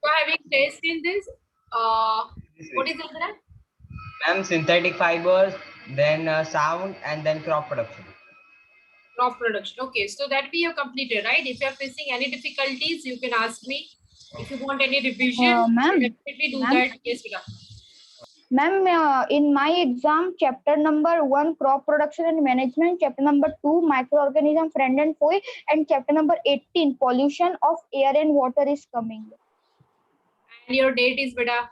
So having test in this, what is that? Ma'am, synthetic fibers, then sound, and then crop production. Crop production. Okay, so that we have completed, right? If you are facing any difficulties, you can ask me. If you want any revision, Ma'am, definitely do that. Yes, Vira. Ma'am, in my exam, chapter number 1, crop production and management, chapter number 2, microorganism, friend and foe, and chapter number 18, pollution of air and water is coming. And your date is, beta?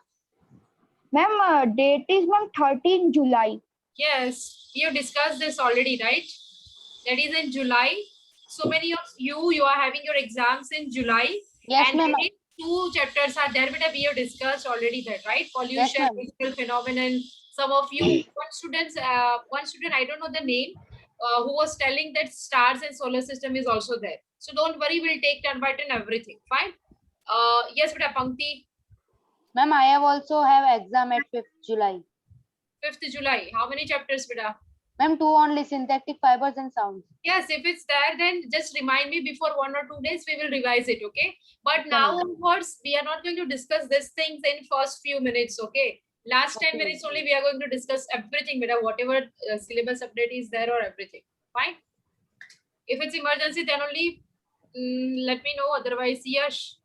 Ma'am, date is 13 July. Yes, you discussed this already, right? That is in July. So many of you are having your exams in July. Yes, ma'am. 2 chapters are there, but we have discussed already that, right? Pollution, physical phenomenon. Some of you, one student, I don't know the name, who was telling that stars and solar system is also there. So don't worry, we'll take turn by turn everything. Fine. Yes, beta Pankti. Ma'am, I have also have exam at 5th July. 5th July. How many chapters, beta? Ma'am, 2 only, synthetic fibers and sounds. Yes, if it's there, then just remind me before 1 or 2 days, we will revise it, okay? But now onwards, we are not going to discuss these things in first few minutes, okay? Last 10 minutes only, we are going to discuss everything, whatever syllabus update is there or everything, fine? If it's emergency, then only let me know, otherwise, Yash.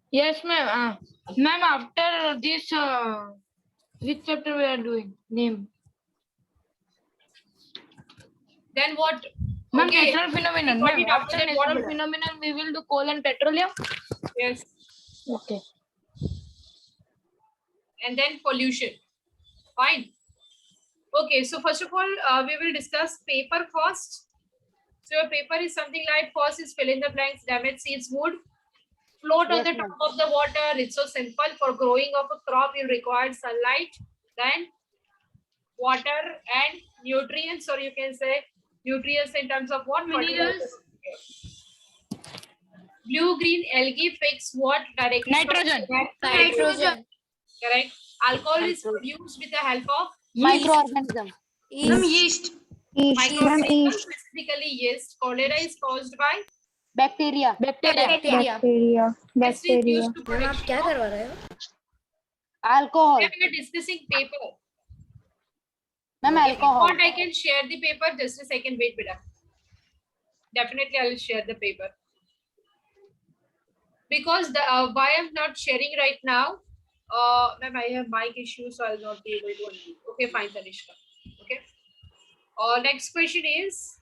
Yes, ma'am. Ma'am, after this, which chapter we are doing? Name. Then what? Ma'am, Okay. natural phenomenon. Ma'am, after natural phenomenon, we will do coal and petroleum. Yes. Okay. And then pollution. Fine. Okay, so first of all, we will discuss paper first. So your paper is something like first is fill in the blanks, damage seeds wood, float on the top of the water. It's so simple. For growing of a crop, you require sunlight, then water and nutrients, or you can say nutrients in terms of what? Minerals. Blue-green algae fix what direction? Nitrogen. Nitrogen. Correct. Alcohol is produced with the help of Microorganism. Yeast. Microorganism, specifically yeast. Cholera is caused by Bacteria. Bacteria. Yeast is used to produce. क्या करवा रहे हो? Alcohol. We are discussing paper. Ma'am, alcohol. If I can share the paper. Just a second, wait, beta. Definitely, I will share the paper. Because the why I'm not sharing right now, ma'am, I have mic issues, so I'll not be able to unmute. Okay, fine, Tanishka. Okay. Next question is,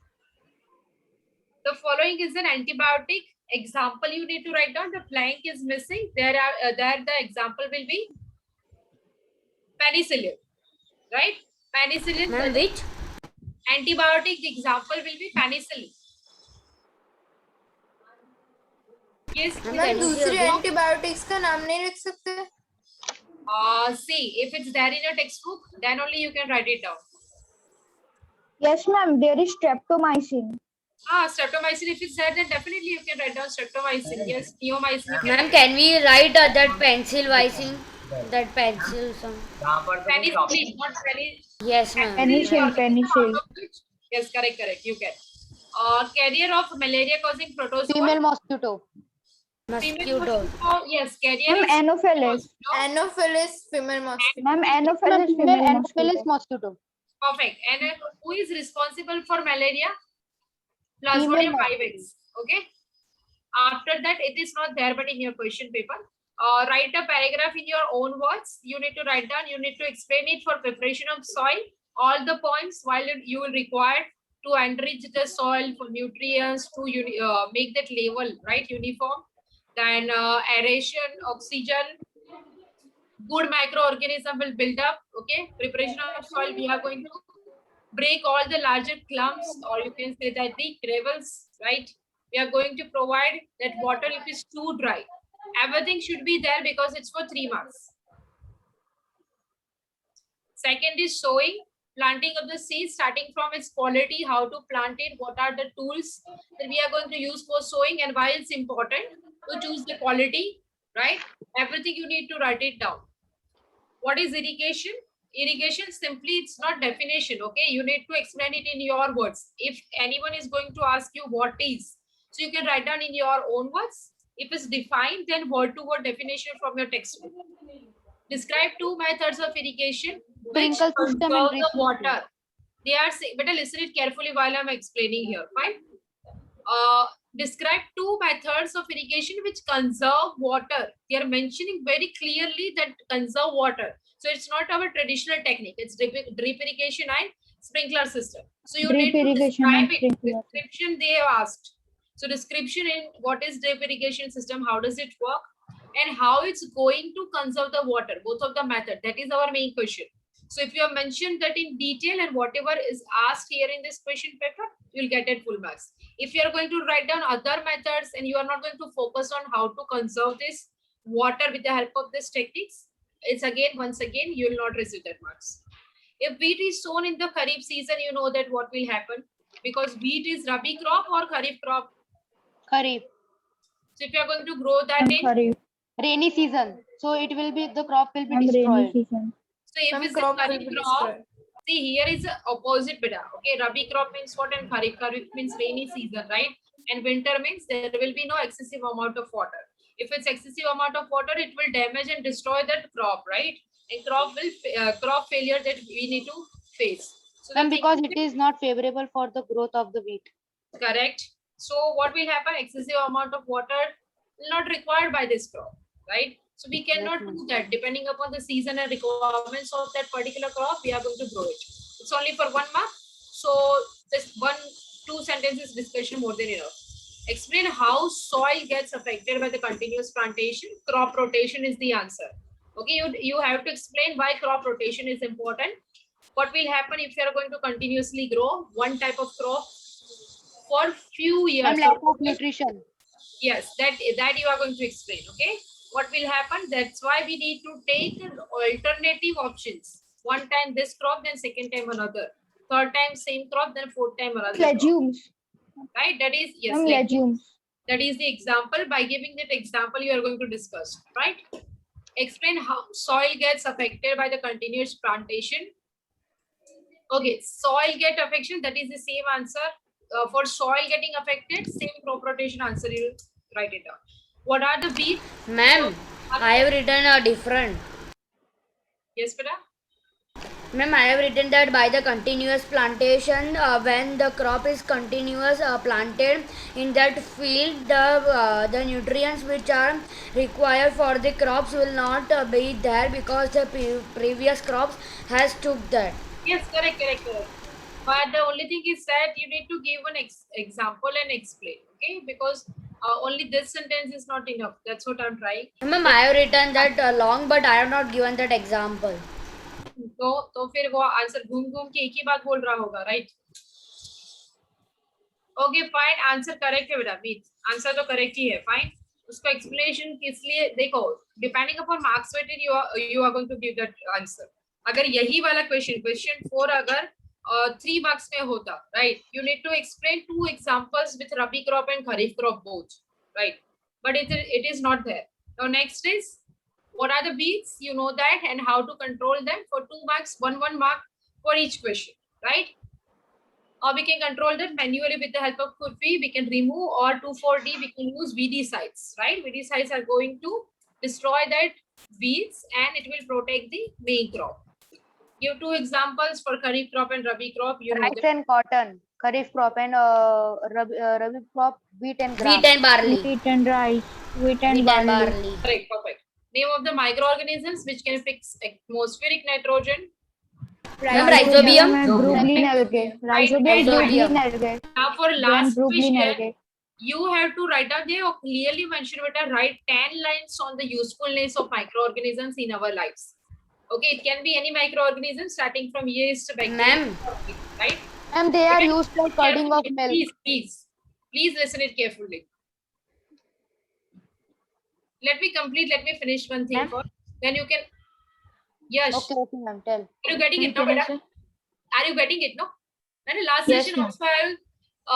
the following is an antibiotic. Example you need to write down. The blank is missing. There the example will be penicillin, right? Penicillin. Ma'am, which? Antibiotic. The example will be penicillin. Yes. Ma'am दूसरे antibiotics का नाम नहीं रख सकते? See, if it's there in your textbook, then only you can write it down. Yes, ma'am. There is streptomycin. Streptomycin. If it's there, then definitely you can write down streptomycin. Yes, neomycin. Ma'am, can we write that penicillin? That pencil some. Penicillin, not penicillin. Yes, ma'am. Penicillin. Yes, correct. You can. Carrier of malaria causing protozoa. Female mosquito. Mosquito. Yes, carrier is Anopheles. Anopheles female mosquito. Ma'am, Anopheles female Anopheles mosquito. perfect. And who is responsible for malaria? Plasmodium vivax. Okay. After that, it is not there, but in your question paper, write a paragraph in your own words. You need to write down. You need to explain it for preparation of soil. All the points while you will require to enrich the soil for nutrients to make that level right uniform. Then aeration, oxygen, good microorganism will build up. Okay, preparation of soil. We are going to break all the larger clumps, or you can say that the gravels, right? We are going to provide that water if it's too dry. Everything should be there because it's for 3 months. Second is sowing, planting of the seeds, starting from its quality, how to plant it, what are the tools that we are going to use for sowing, and why it's important to choose the quality, right? Everything you need to write it down. What is irrigation? Irrigation simply, it's not definition, okay? You need to explain it in your words. If anyone is going to ask you what is, So you can write down in your own words. If it's defined, then word to word definition from your textbook. Describe two methods of irrigation which Sprinkle system and conserve drip the water. They are saying, better listen it carefully while I'm explaining here. Fine. Describe two methods of irrigation which conserve water. They are mentioning very clearly that conserve water. So it's not our traditional technique. It's drip irrigation and sprinkler system. So you Drip need to irrigation describe and it. sprinkler. Description they have asked. So description in what is drip irrigation system, how does it work, and how it's going to conserve the water. Both of the method. That is our main question. So if you have mentioned that in detail and whatever is asked here in this question paper, you'll get it full marks. If you are going to write down other methods and you are not going to focus on how to conserve this water with the help of these techniques, it's again, once again, you will not receive that marks. If wheat is sown in the Kharif season, you know that what will happen, because wheat is Rabi crop or Kharif crop. Kharif. So if you are going to grow that in, Kharif. Rainy season. So it will be, the crop will be Rainy destroyed. season. so if Some it's crop will Kharif be crop, destroyed. see here is the opposite beta. Okay, Rabi crop means what and Kharif? Kharif means rainy season, right? And winter means there will be no excessive amount of water. If it's excessive amount of water, it will damage and destroy that crop, right? And crop failure that we need to face. So the And thing because is it is not favorable for the growth of the wheat. correct. So what will happen? Excessive amount of water will not required by this crop, right? So we cannot do that. Depending upon the season and requirements of that particular crop, we are going to grow it. It's only for 1 mark. So this 1-2 sentences discussion more than enough. Explain how soil gets affected by the continuous plantation. Crop rotation is the answer. Okay, you have to explain why crop rotation is important. What will happen if you are going to continuously grow one type of crop for few years? And lack of nutrition. Yes, that you are going to explain. Okay, what will happen? That's why we need to take alternative options. One time this crop, then second time another, third time same crop, then fourth time another crop. Legumes. Right, that is, yes, Ma'am, legumes. legumes. That is the example. By giving that example, you are going to discuss, right? Explain how soil gets affected by the continuous plantation. Okay, soil get affection, that is the same answer. For soil getting affected, same crop rotation answer, you write it down. What are the weeds? Ma'am, I have written a different. Yes, beta? Ma'am, I have written that by the continuous plantation, when the crop is continuous planted in that field, the nutrients which are required for the crops will not be there because the previous crops has took that. Yes, correct. But the only thing is that you need to give an example and explain, okay? Because only this sentence is not enough. That's what I'm trying. Ma'am, I have written that long, but I have not given that example. तो फिर वो answer घूम घूम के एक ही बात बोल रहा होगा, right? Okay fine, answer correct है बेटा, मीत आंसर तो करेक्ट ही है, फाइन. उसको एक्सप्लेनेशन किस लिए देखो, depending upon marks weighted you are going to give that answer. अगर यही वाला क्वेश्चन 4 अगर 3 marks में होता, right, you need to explain 2 examples with Rabi crop and Kharif crop both, right? But it is not there. Now next is what are the weeds, you know that, and how to control them. For 2 marks, 1 mark for each question, right? Or we can control that manually with the help of Kurfi. We can remove, or 2,4-D we can use weedicides, right? Weedicides are going to destroy that weeds and it will protect the main crop. Give 2 examples for Kharif crop and Rabi crop. You know Rice that. and cotton. Kharif crop and Rabi crop, wheat and gram. Wheat and barley. Wheat and rice. Wheat and Wheat and barley. barley. Correct, perfect. Name of the microorganisms which can fix atmospheric nitrogen. Ma'am, rhizobium. Brooklyn algae. Rhizobium, Brooklyn algae. Now for Then last Brooklyn question, algae. you have to write down there or clearly mention it, write 10 lines on the usefulness of microorganisms in our lives. Okay, it can be any microorganism starting from yeast, bacteria, Ma'am. right? And they are used for curding of milk. Please listen it carefully. Let me finish one thing Ma'am? first. Then you can. Yes. Okay, ma'am, tell. Are you getting it? No, beta? Are you getting it? No. And the last Yes, session ma'am. also I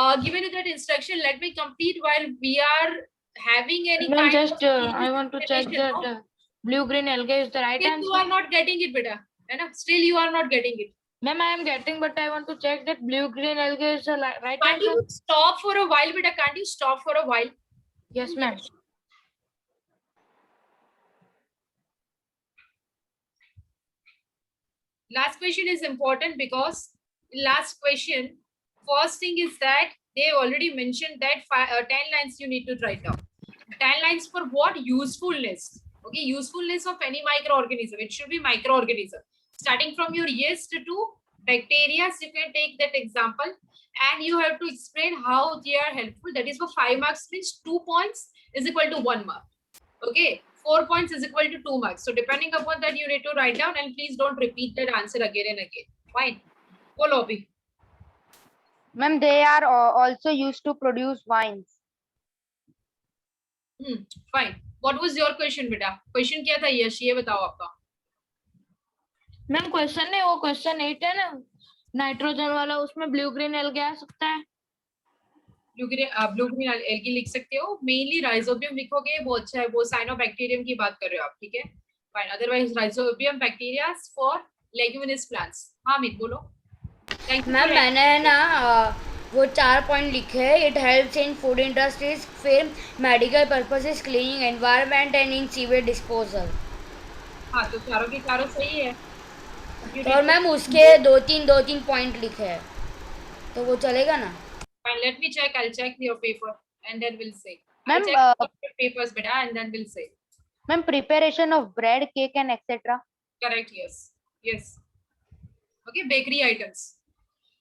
will given you that instruction. Let me complete while we are having any Ma'am, kind just of I want to check explanation, that no? blue green algae is the right Still you answer. are not getting it, beta. Still you are not getting it. Ma'am, I am getting, but I want to check that blue green algae is the right Can't answer. you stop for a while, beta? Can't you stop for a while? Yes, ma'am. Last question is important because last question, first thing is that they already mentioned that 10 lines you need to write down. 10 lines for what? Usefulness. Okay, usefulness of any microorganism. It should be microorganism. Starting from your yeast to bacteria, you can take that example and you have to explain how they are helpful. That is for 5 marks, means 2 points is equal to 1 mark. Okay, 4 points is equal to 2 marks. So depending upon that, you need to write down and please don't repeat that answer again and again. Fine. Go lobby. Ma'am, they are also used to produce wines. Fine. What was your question, beta? Question क्या था यश? ये बताओ आपका. Ma'am question नहीं, वो question 8 है ना, nitrogen वाला, उसमें ब्लू ग्रीन एल्गे आ सकता है. ब्लू ग्रीन एल्गी लिख सकते हो. मेनली राइजोबियम लिखोगे, वो अच्छा है. वो साइनोबैक्टीरियम की बात कर रहे हो आप, ठीक है? Fine. Otherwise rhizobium bacteria for leguminous plants. हाँ मीत बोलो. मैम मैंने है ना वो 4 पॉइंट लिखे हैं. It helps in food industries, फिर medical purposes, cleaning environment and in sewage disposal. हाँ तो चारों के चारों सही है. और मैम उसके 2-3 पॉइंट लिखे हैं, तो वो चलेगा ना? Fine, let me check. I'll check your paper and then we'll say. Ma'am, I'll check your papers, beta, and then we'll say. Ma'am, preparation of bread, cake, and etc. Correct. Yes. Yes. Okay. Bakery items.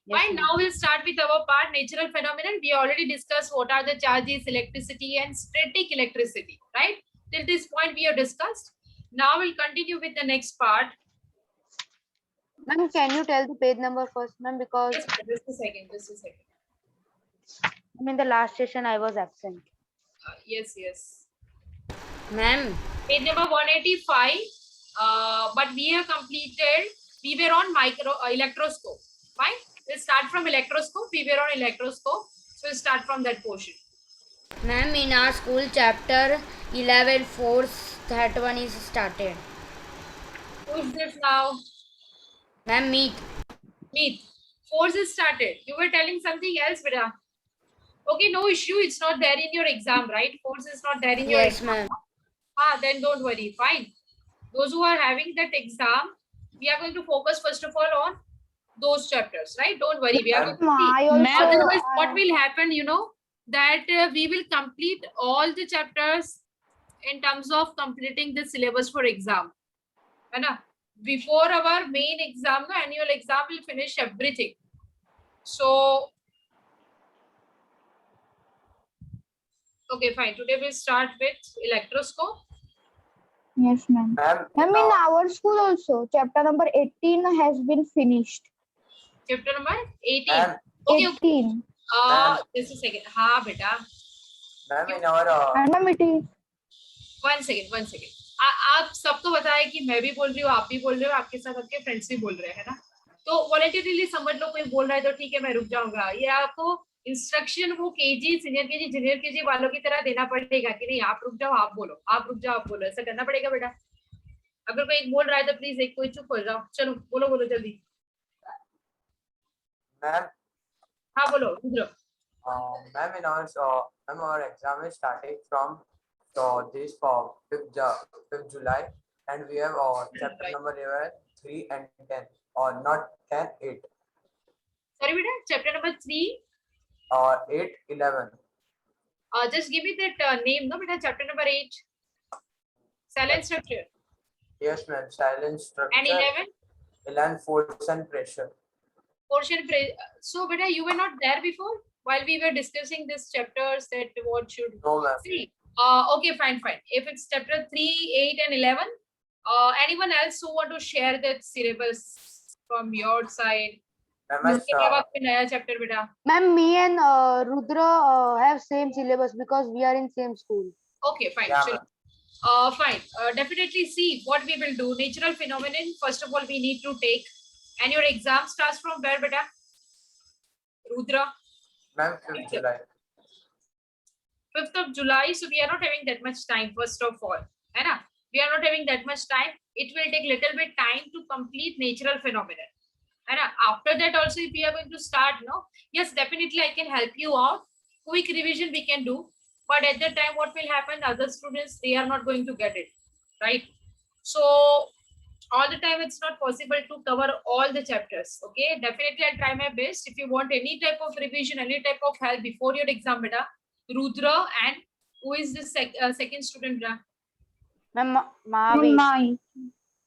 Yes, Fine. ma'am. Now we'll start with our part natural phenomenon. We already discussed what are the charges, electricity, and static electricity. Right? Till this point we have discussed. Now we'll continue with the next part. Ma'am, can you tell the page number first, ma'am? Because Just a second. Just a second. in the last session I was absent. Yes. Yes. Ma'am Page number 185. But we have completed. We were on electroscope. Fine. We'll start from electroscope. We were on electroscope. So we'll start from that portion. Ma'am in our school chapter 11 force that one is started. Who's this now? Ma'am meet. Meet. Force is started. You were telling something else, Vida. Okay, no issue. It's not there in your exam, right? Force is not there in your Yes, exam. ma'am. Then don't worry. Fine. Those who are having that exam, we are going to focus first of all on those chapters, right? Don't worry. We are going to see. I also Otherwise, what will happen, that we will complete all the chapters in terms of completing the syllabus for exam. है ना? Before our main exam, the annual exam will finish everything. So, okay, fine. Today we'll start with electroscope. yes, ma'am. Ma'am, Ma'am, in our school also, chapter number 18 has been finished. Chapter number 18. ma'am, Okay, okay. 18. Just a second. हाँ बेटा. ma'am, in our And ma'am, it is. One second. आप सबको बताया कि मैं भी बोल रही हूँ, आप भी बोल रहे हो, आपके साथ आपके फ्रेंड्स भी बोल रहे हैं, है ना? तो वॉलंटरीली समझ लो, कोई बोल रहा है तो ठीक है, मैं रुक जाऊंगा. ये आपको इंस्ट्रक्शन वो KG, senior KG, junior KG वालों की तरह देना पड़ेगा कि नहीं, आप रुक जाओ, आप बोलो, आप रुक जाओ, आप बोलो. ऐसा करना पड़ेगा बेटा. अगर कोई एक बोल रहा है तो प्लीज एक कोई चुप हो जाओ. चलो बोलो जल्दी. ma'am, हाँ बोलो Rudra. ma'am, ma'am, our exam is starting from this for 5th July, and we have chapter number 11, 3 and 10, or not 10, 8, Sorry बेटा, chapter number 3. 8, 11. Just give me that name, no बेटा. Chapter number 8. Silent structure. Yes, ma'am. Silent structure. And 11. 11, force and pressure. Portion. So beta, you were not there before while we were discussing this chapters, that what should No, ma'am. see. Okay, fine. If it's chapter 3, 8 and 11, anyone else who want to share that syllabus from your side? Ma'am, उसके अलावा कोई नया chapter बेटा. Ma'am, me and Rudra have same syllabus because we are in same school. Okay, fine. Yeah, Chalo. Fine. Definitely see what we will do. Natural phenomenon. First of all, we need to take. And your exam starts from where, beta? Rudra. ma'am, 5th July. 5th of July. So we are not having that much time. First of all, है ना? We are not having that much time. It will take little bit time to complete natural phenomenon. And after that also, if we are going to start, no, yes, definitely I can help you out. Quick revision we can do, but at that time, what will happen? Other students, they are not going to get it, right? So all the time it's not possible to cover all the chapters. Okay, definitely I'll try my best. If you want any type of revision, any type of help before your exam, beta, Rudra, and who is the second student, beta? Ma'am, Mahavish. Nine.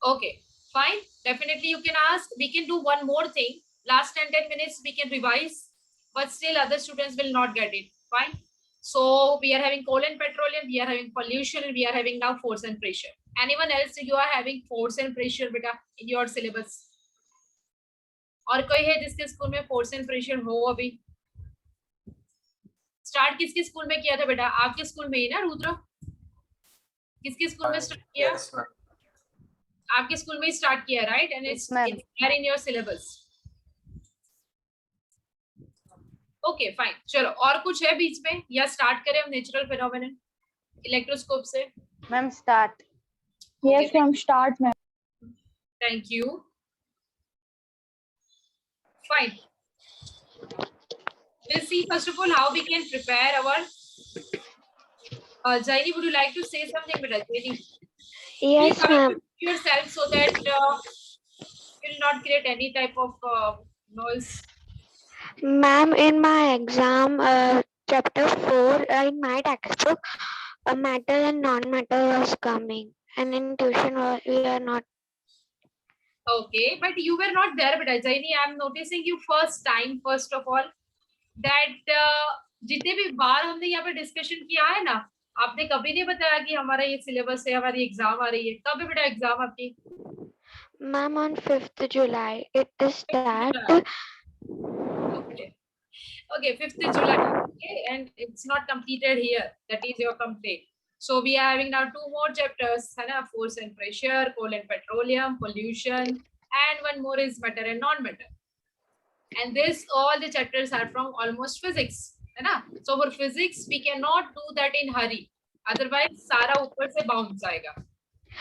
Okay, fine. Definitely you can ask. We can do one more thing. Last 10 minutes we can revise, but still other students will not get it. Fine. So we are having coal and petroleum, we are having pollution, and we are having now force and pressure. Anyone else you are having force and pressure beta in your syllabus? और कोई है जिसके school में force and pressure हो? अभी start किसके school में किया था बेटा? आपके स्कूल में ही ना रुद्र? किसके स्कूल में स्टार्ट किया? Yes, ma'am. आपके स्कूल में ही स्टार्ट किया, right? And Yes, it's ma'am. There in your syllabus. Okay fine, चलो और कुछ है बीच में या स्टार्ट करें हम नेचुरल फिनोमेनन इलेक्ट्रोस्कोप से? Ma'am, start. Yes, ma'am. Start, ma'am. Thank you. Fine. We'll see first of all how we can prepare our. Jaini, would you like to say something, beta? Jaini, Yes, please ma'am. unmute yourself so that you will not create any type of noise. Ma'am, in my exam, chapter 4, in my textbook, metal and non-metal was coming. And in tuition, we are not. Okay, but you were not there, beta. Jaini, I am noticing you first time, first of all, that जितने भी बार हमने यहाँ पे discussion किया है ना, आपने कभी नहीं बताया कि हमारा ये सिलेबस है, हमारी एग्जाम आ रही है. कब है बेटा एग्जाम आपकी? Ma'am, on 5th July, it is that. Okay. Okay, 5th July. Okay, and it's not completed here. That is your complaint. So we are having now 2 more chapters, force and pressure, coal and petroleum, pollution, and one more is matter and non-matter. And this, all the chapters are from almost physics. So for physics, we cannot do that in hurry. Otherwise, सारा ऊपर से bounce जाएगा.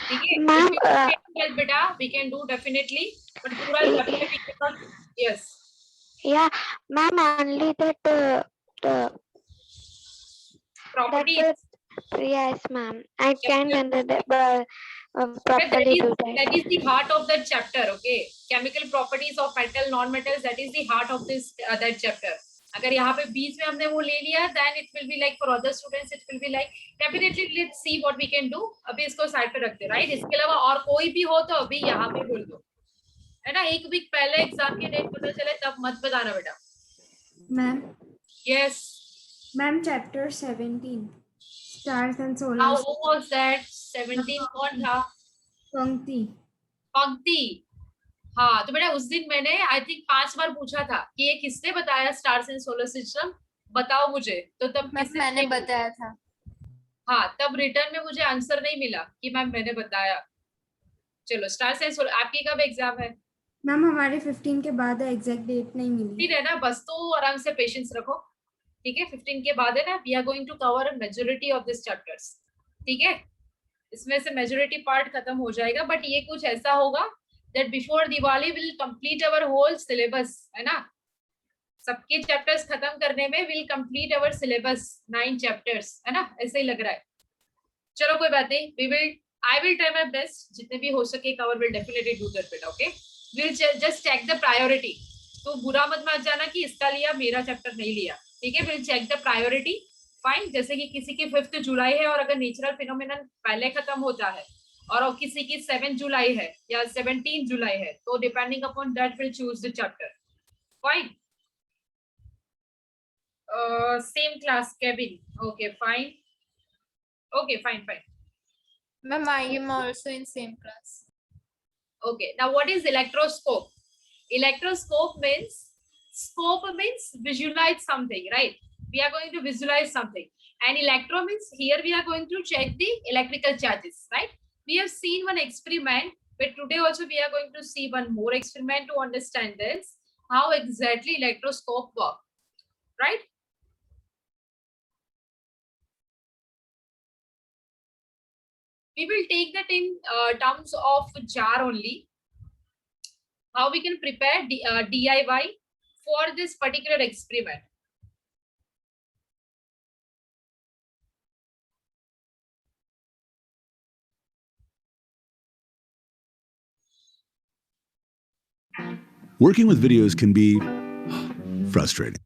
ठीक है? Ma'am, If we can help बेटा, we can do definitely. But पूरा chapter we cannot. Yes. Yeah, ma'am, only that the Properties. yes, ma'am. I can But properly do that is the heart of that chapter. Okay, chemical properties of metal, non-metals. That is the heart of this that chapter. अगर यहाँ पे बीच में हमने वो ले लिया, then it will be like for other students, it will be like definitely let's see what we can do. अभी इसको साइड पे रखते, right? इसके अलावा और कोई भी हो तो अभी यहाँ पे बोल दो, है ना? एक वीक पहले एग्जाम की डेट पता चले तब मत बताना बेटा. Ma'am, Yes. ma'am, chapter 17, stars and solar How was that? 17 कौन था? Pankti. पंक्ति. हाँ, तो बेटा उस दिन मैंने आई थिंक 5 बार पूछा था कि ये किसने बताया स्टार्स एंड सोलर सिस्टम, बताओ मुझे. तो तब मैंने बताया था. हाँ, तब रिटर्न में मुझे आंसर नहीं मिला कि मैम मैंने बताया. चलो स्टार्स एंड सोलर. आपकी कब एग्जाम है? मैम हमारे 15 के बाद है, एग्जैक्ट डेट नहीं मिली. ठीक है ना, बस तो आराम से पेशेंस रखो. ठीक है, 15 के बाद है ना. We are going to cover majority of this chapters. ठीक है, इसमें से मेजॉरिटी पार्ट खत्म हो जाएगा, बट ये कुछ ऐसा होगा that before Diwali will complete our whole syllabus, है ना? सबके चैप्टर्स खत्म करने में will complete our syllabus 9 chapters, है ना? ऐसे ही लग रहा है. चलो कोई बात नहीं, I will try my best. जितने भी हो सके cover will definitely do that बेटा. Okay, we'll just check the priority. तो बुरा मत जाना कि इसका लिया मेरा चैप्टर नहीं लिया. ठीक है, we'll check the priority. Fine. जैसे कि किसी की 5th जुलाई है और अगर नेचुरल फिनोमेनन पहले खत्म होता है और किसी की 7 जुलाई है या 17 जुलाई है, तो depending upon that will choose the chapter. Fine. Same class Kevin. Okay fine. Okay, fine. Ma'am, I am also in same class. Okay, now what is electroscope? Electroscope means, scope means visualize something, right? We are going to visualize something. And electro means here we are going to check the electrical charges, right? We have seen one experiment, but today also we are going to see one more experiment to understand this, how exactly electroscope work, right? We will take that in terms of jar only. how we can prepare DIY for this particular experiment. Working with videos can be frustrating.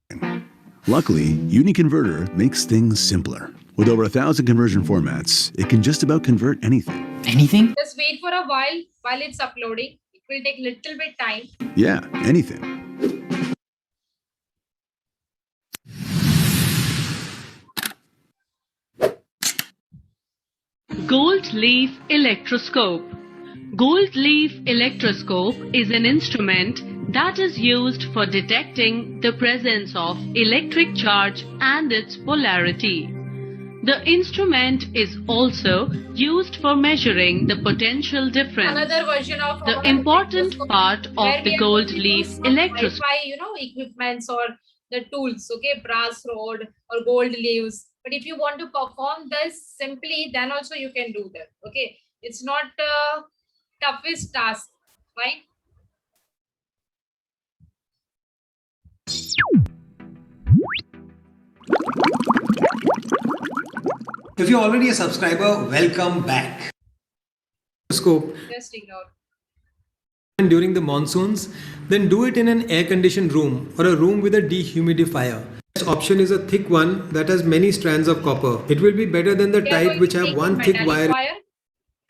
Luckily, UniConverter makes things simpler. With over 1,000 conversion formats, it can just about convert anything. Anything? Just wait for a while it's uploading. It will take little bit time. Yeah, anything. Gold leaf electroscope. Gold leaf electroscope is an instrument that is used for detecting the presence of electric charge and its polarity. The instrument is also used for measuring the potential difference. Another version of The our important electroscope, part where of we the are gold going to leaf use some electroscope. Wi-Fi, equipments or the tools, okay, brass rod or gold leaves. But if you want to perform this simply, then also you can do that. Okay, it's not toughest task, right? If you're already a subscriber, welcome back. Scope Just ignore. during the monsoons, then do it in an air-conditioned room or a room with a dehumidifier. This option is a thick one that has many strands of copper. It will be better than the We are type going which to have take one a thick metallic wire. wire.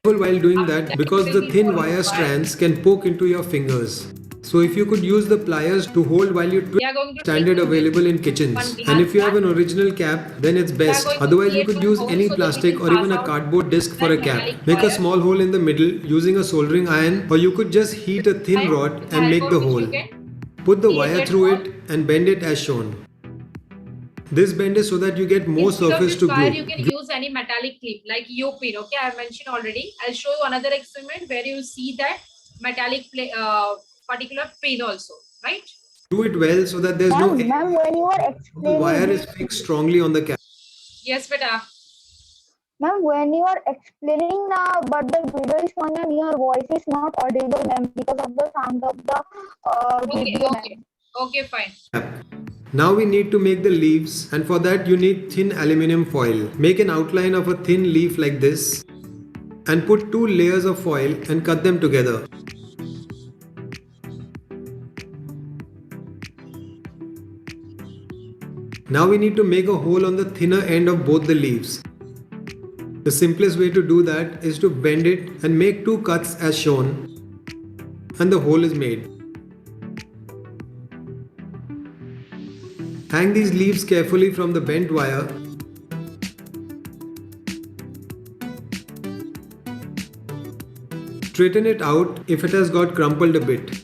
While doing that, because the thin wire strands can poke into your fingers. So if you could use the pliers to hold while you twist, We are going to standard take available in one kitchens. glass And if you have cap. an original cap, then it's best. going to Otherwise, you create could one use hole any so that we plastic can or even pass a out cardboard disc for a that cap. metallic Make a wire. small hole in the middle using a soldering iron, or you could just heat a thin rod and make the hole. Put the create wire that through hole. it and bend it as shown. This bend is so that you get more Instead of surface this to wire, glue. you can use any metallic clip like U-pin. Okay, I mentioned already. I'll show you another experiment where you see that metallic particular pin also, right? Do it well so that there's no Ma'am, when you are the explaining, wire is fixed strongly on the cap. Yes, beta. ma'am, when you are explaining now, but the video is on and your voice is not audible, ma'am, because of the sound of the video, ma'am. Okay, fine. Now we need to make the leaves, and for that you need thin aluminum foil. Make an outline of a thin leaf like this and put 2 layers of foil and cut them together. Now we need to make a hole on the thinner end of both the leaves. The simplest way to do that is to bend it and make 2 cuts as shown, and the hole is made. Hang these leaves carefully from the bent wire. Straighten it out if it has got crumpled a bit.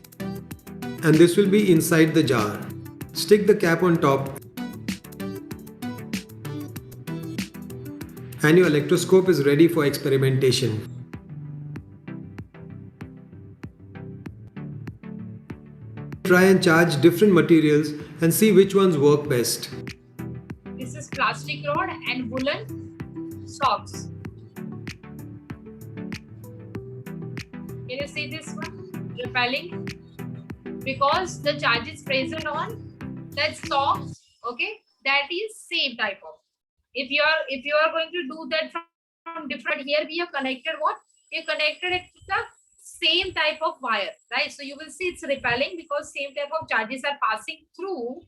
And this will be inside the jar. Stick the cap on top. And your electroscope is ready for experimentation. Try and charge different materials and see which ones work best. This is plastic rod and woolen socks. Can you see this one? Repelling. Because the charge is present on that socks, okay? That is same type of. If you are going to do that from different, here we have connected what? We have connected it to the same type of wire, right? So you will see it's repelling because same type of charges are passing through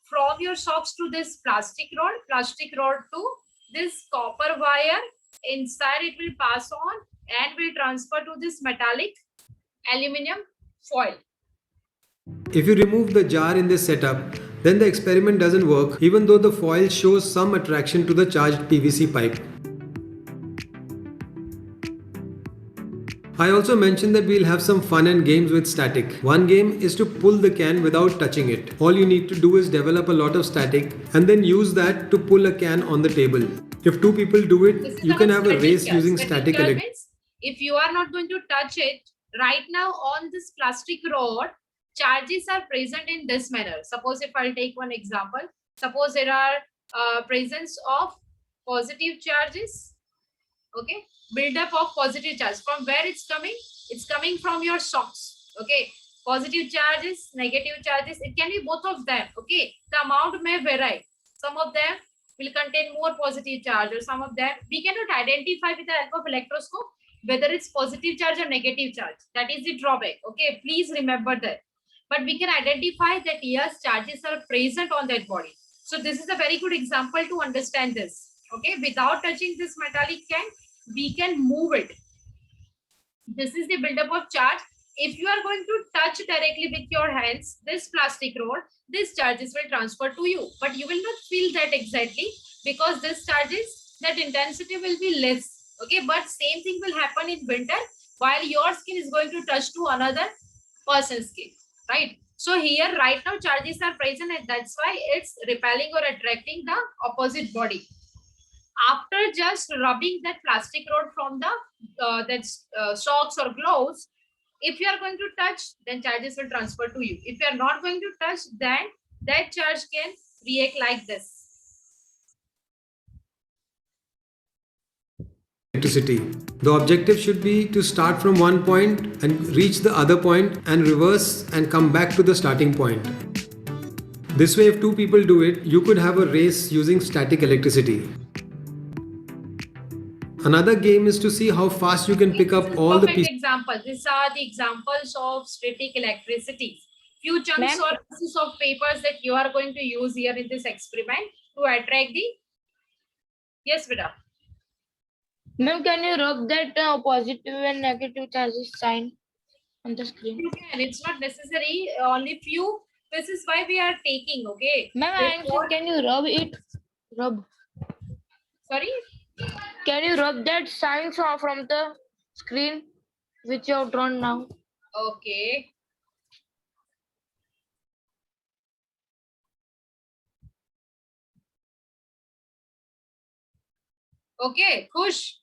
from your socks to this plastic rod to this copper wire. Inside it will pass on and will transfer to this metallic aluminum foil. If you remove the jar in this setup, then the experiment doesn't work even though the foil shows some attraction to the charged PVC pipe. I also mentioned that we'll have some fun and games with static. One game is to pull the can without touching it. All you need to do is develop a lot of static and then use that to pull a can on the table. If 2 people do it, you can have a race using static electricity. If you are not going to touch it, right now on this plastic rod, charges are present in this manner. Suppose if I'll take one example, suppose there are presence of positive charges, okay, build up of positive charge. From where it's coming from your socks, okay. positive charges, negative charges. It can be both of them. Okay, the amount may vary. Some of them will contain more positive charge, or some of them we cannot identify with the help of electroscope whether it's positive charge or negative charge. That is the drawback. Okay, please remember that. But we can identify that yes, charges are present on that body. So this is a very good example to understand this. Okay, without touching this metallic can, we can move it. This is the buildup of charge. If you are going to touch directly with your hands this plastic rod, these charges will transfer to you, but you will not feel that exactly because this charges, that intensity will be less. Okay, but same thing will happen in winter while your skin is going to touch to another person's skin, right? So here right now charges are present, and that's why it's repelling or attracting the opposite body. After just rubbing that plastic rod from the socks or gloves, if you are going to touch, then charges will transfer to you. If you are not going to touch, then that charge can react like this. Electricity. The objective should be to start from one point and reach the other point and reverse and come back to the starting point. This way, if two people do it, you could have a race using static electricity. Another game is to see how fast you can pick up all the pieces. Example. These are the examples of static electricity. Few chunks or pieces of papers that you are going to use here in this experiment to attract the. Yes, Vida. Ma'am, can you rub that positive and negative charges sign on the screen? You can. It's not necessary. Only few. This is why we are taking. Okay. Ma'am, can you rub it? Rub. Sorry. Can you rub that sign from the screen which you have drawn now? Okay. Okay, Khush.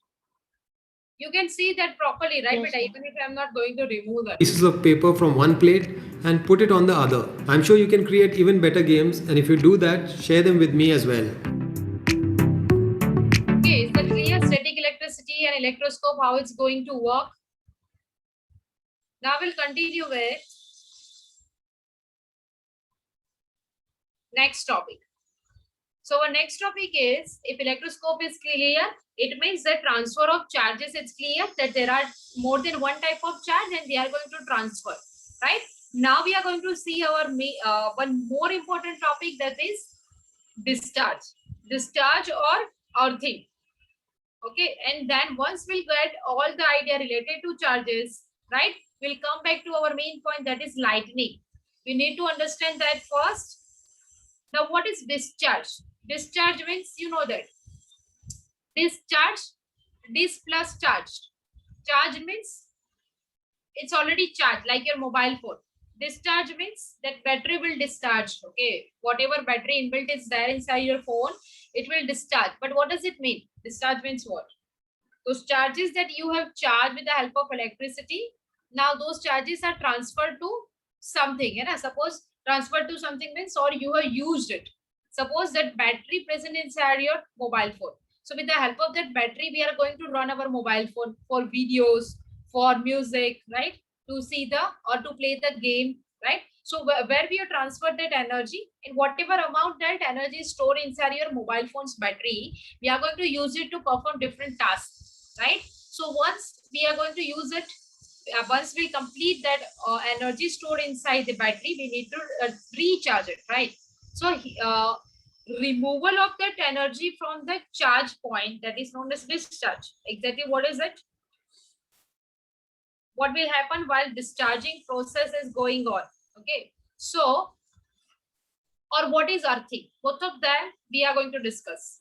You can see that properly, right? Yes, but even if I'm not going to remove that. Pieces of paper from one plate and put it on the other. I'm sure you can create even better games, and if you do that, share them with me as well. Okay, is that clear? Static electricity and electroscope, how it's going to work. Now we'll continue with next topic. So our next topic is, if electroscope is clear, it means the transfer of charges is clear, that there are more than one type of charge and they are going to transfer, right? Now we are going to see our one more important topic, that is discharge. Discharge or earthing. Okay, and then once we'll get all the idea related to charges, right, we'll come back to our main point, that is lightning. We need to understand that first. Now what is discharge? Discharge means, you know that. Discharge, dis plus charge. Charge means it's already charged, like your mobile phone. Discharge means that battery will discharge. Okay, whatever battery inbuilt is there inside your phone, it will discharge. But what does it mean? Discharge means what? Those charges that you have charged with the help of electricity, now those charges are transferred to something. And suppose transferred to something means, or you have used it. Suppose that battery present inside your mobile phone. So with the help of that battery, we are going to run our mobile phone for videos, for music, right? To see or to play the game, right? So where we have transferred that energy, in whatever amount that energy is stored inside your mobile phone's battery, we are going to use it to perform different tasks, right? So once we are going to use it, once we complete that energy stored inside the battery, we need to recharge it, right? So removal of that energy from the charge point, that is known as discharge. Exactly what is it? What will happen while discharging process is going on? Okay, so, or what is earthing? Both of them we are going to discuss.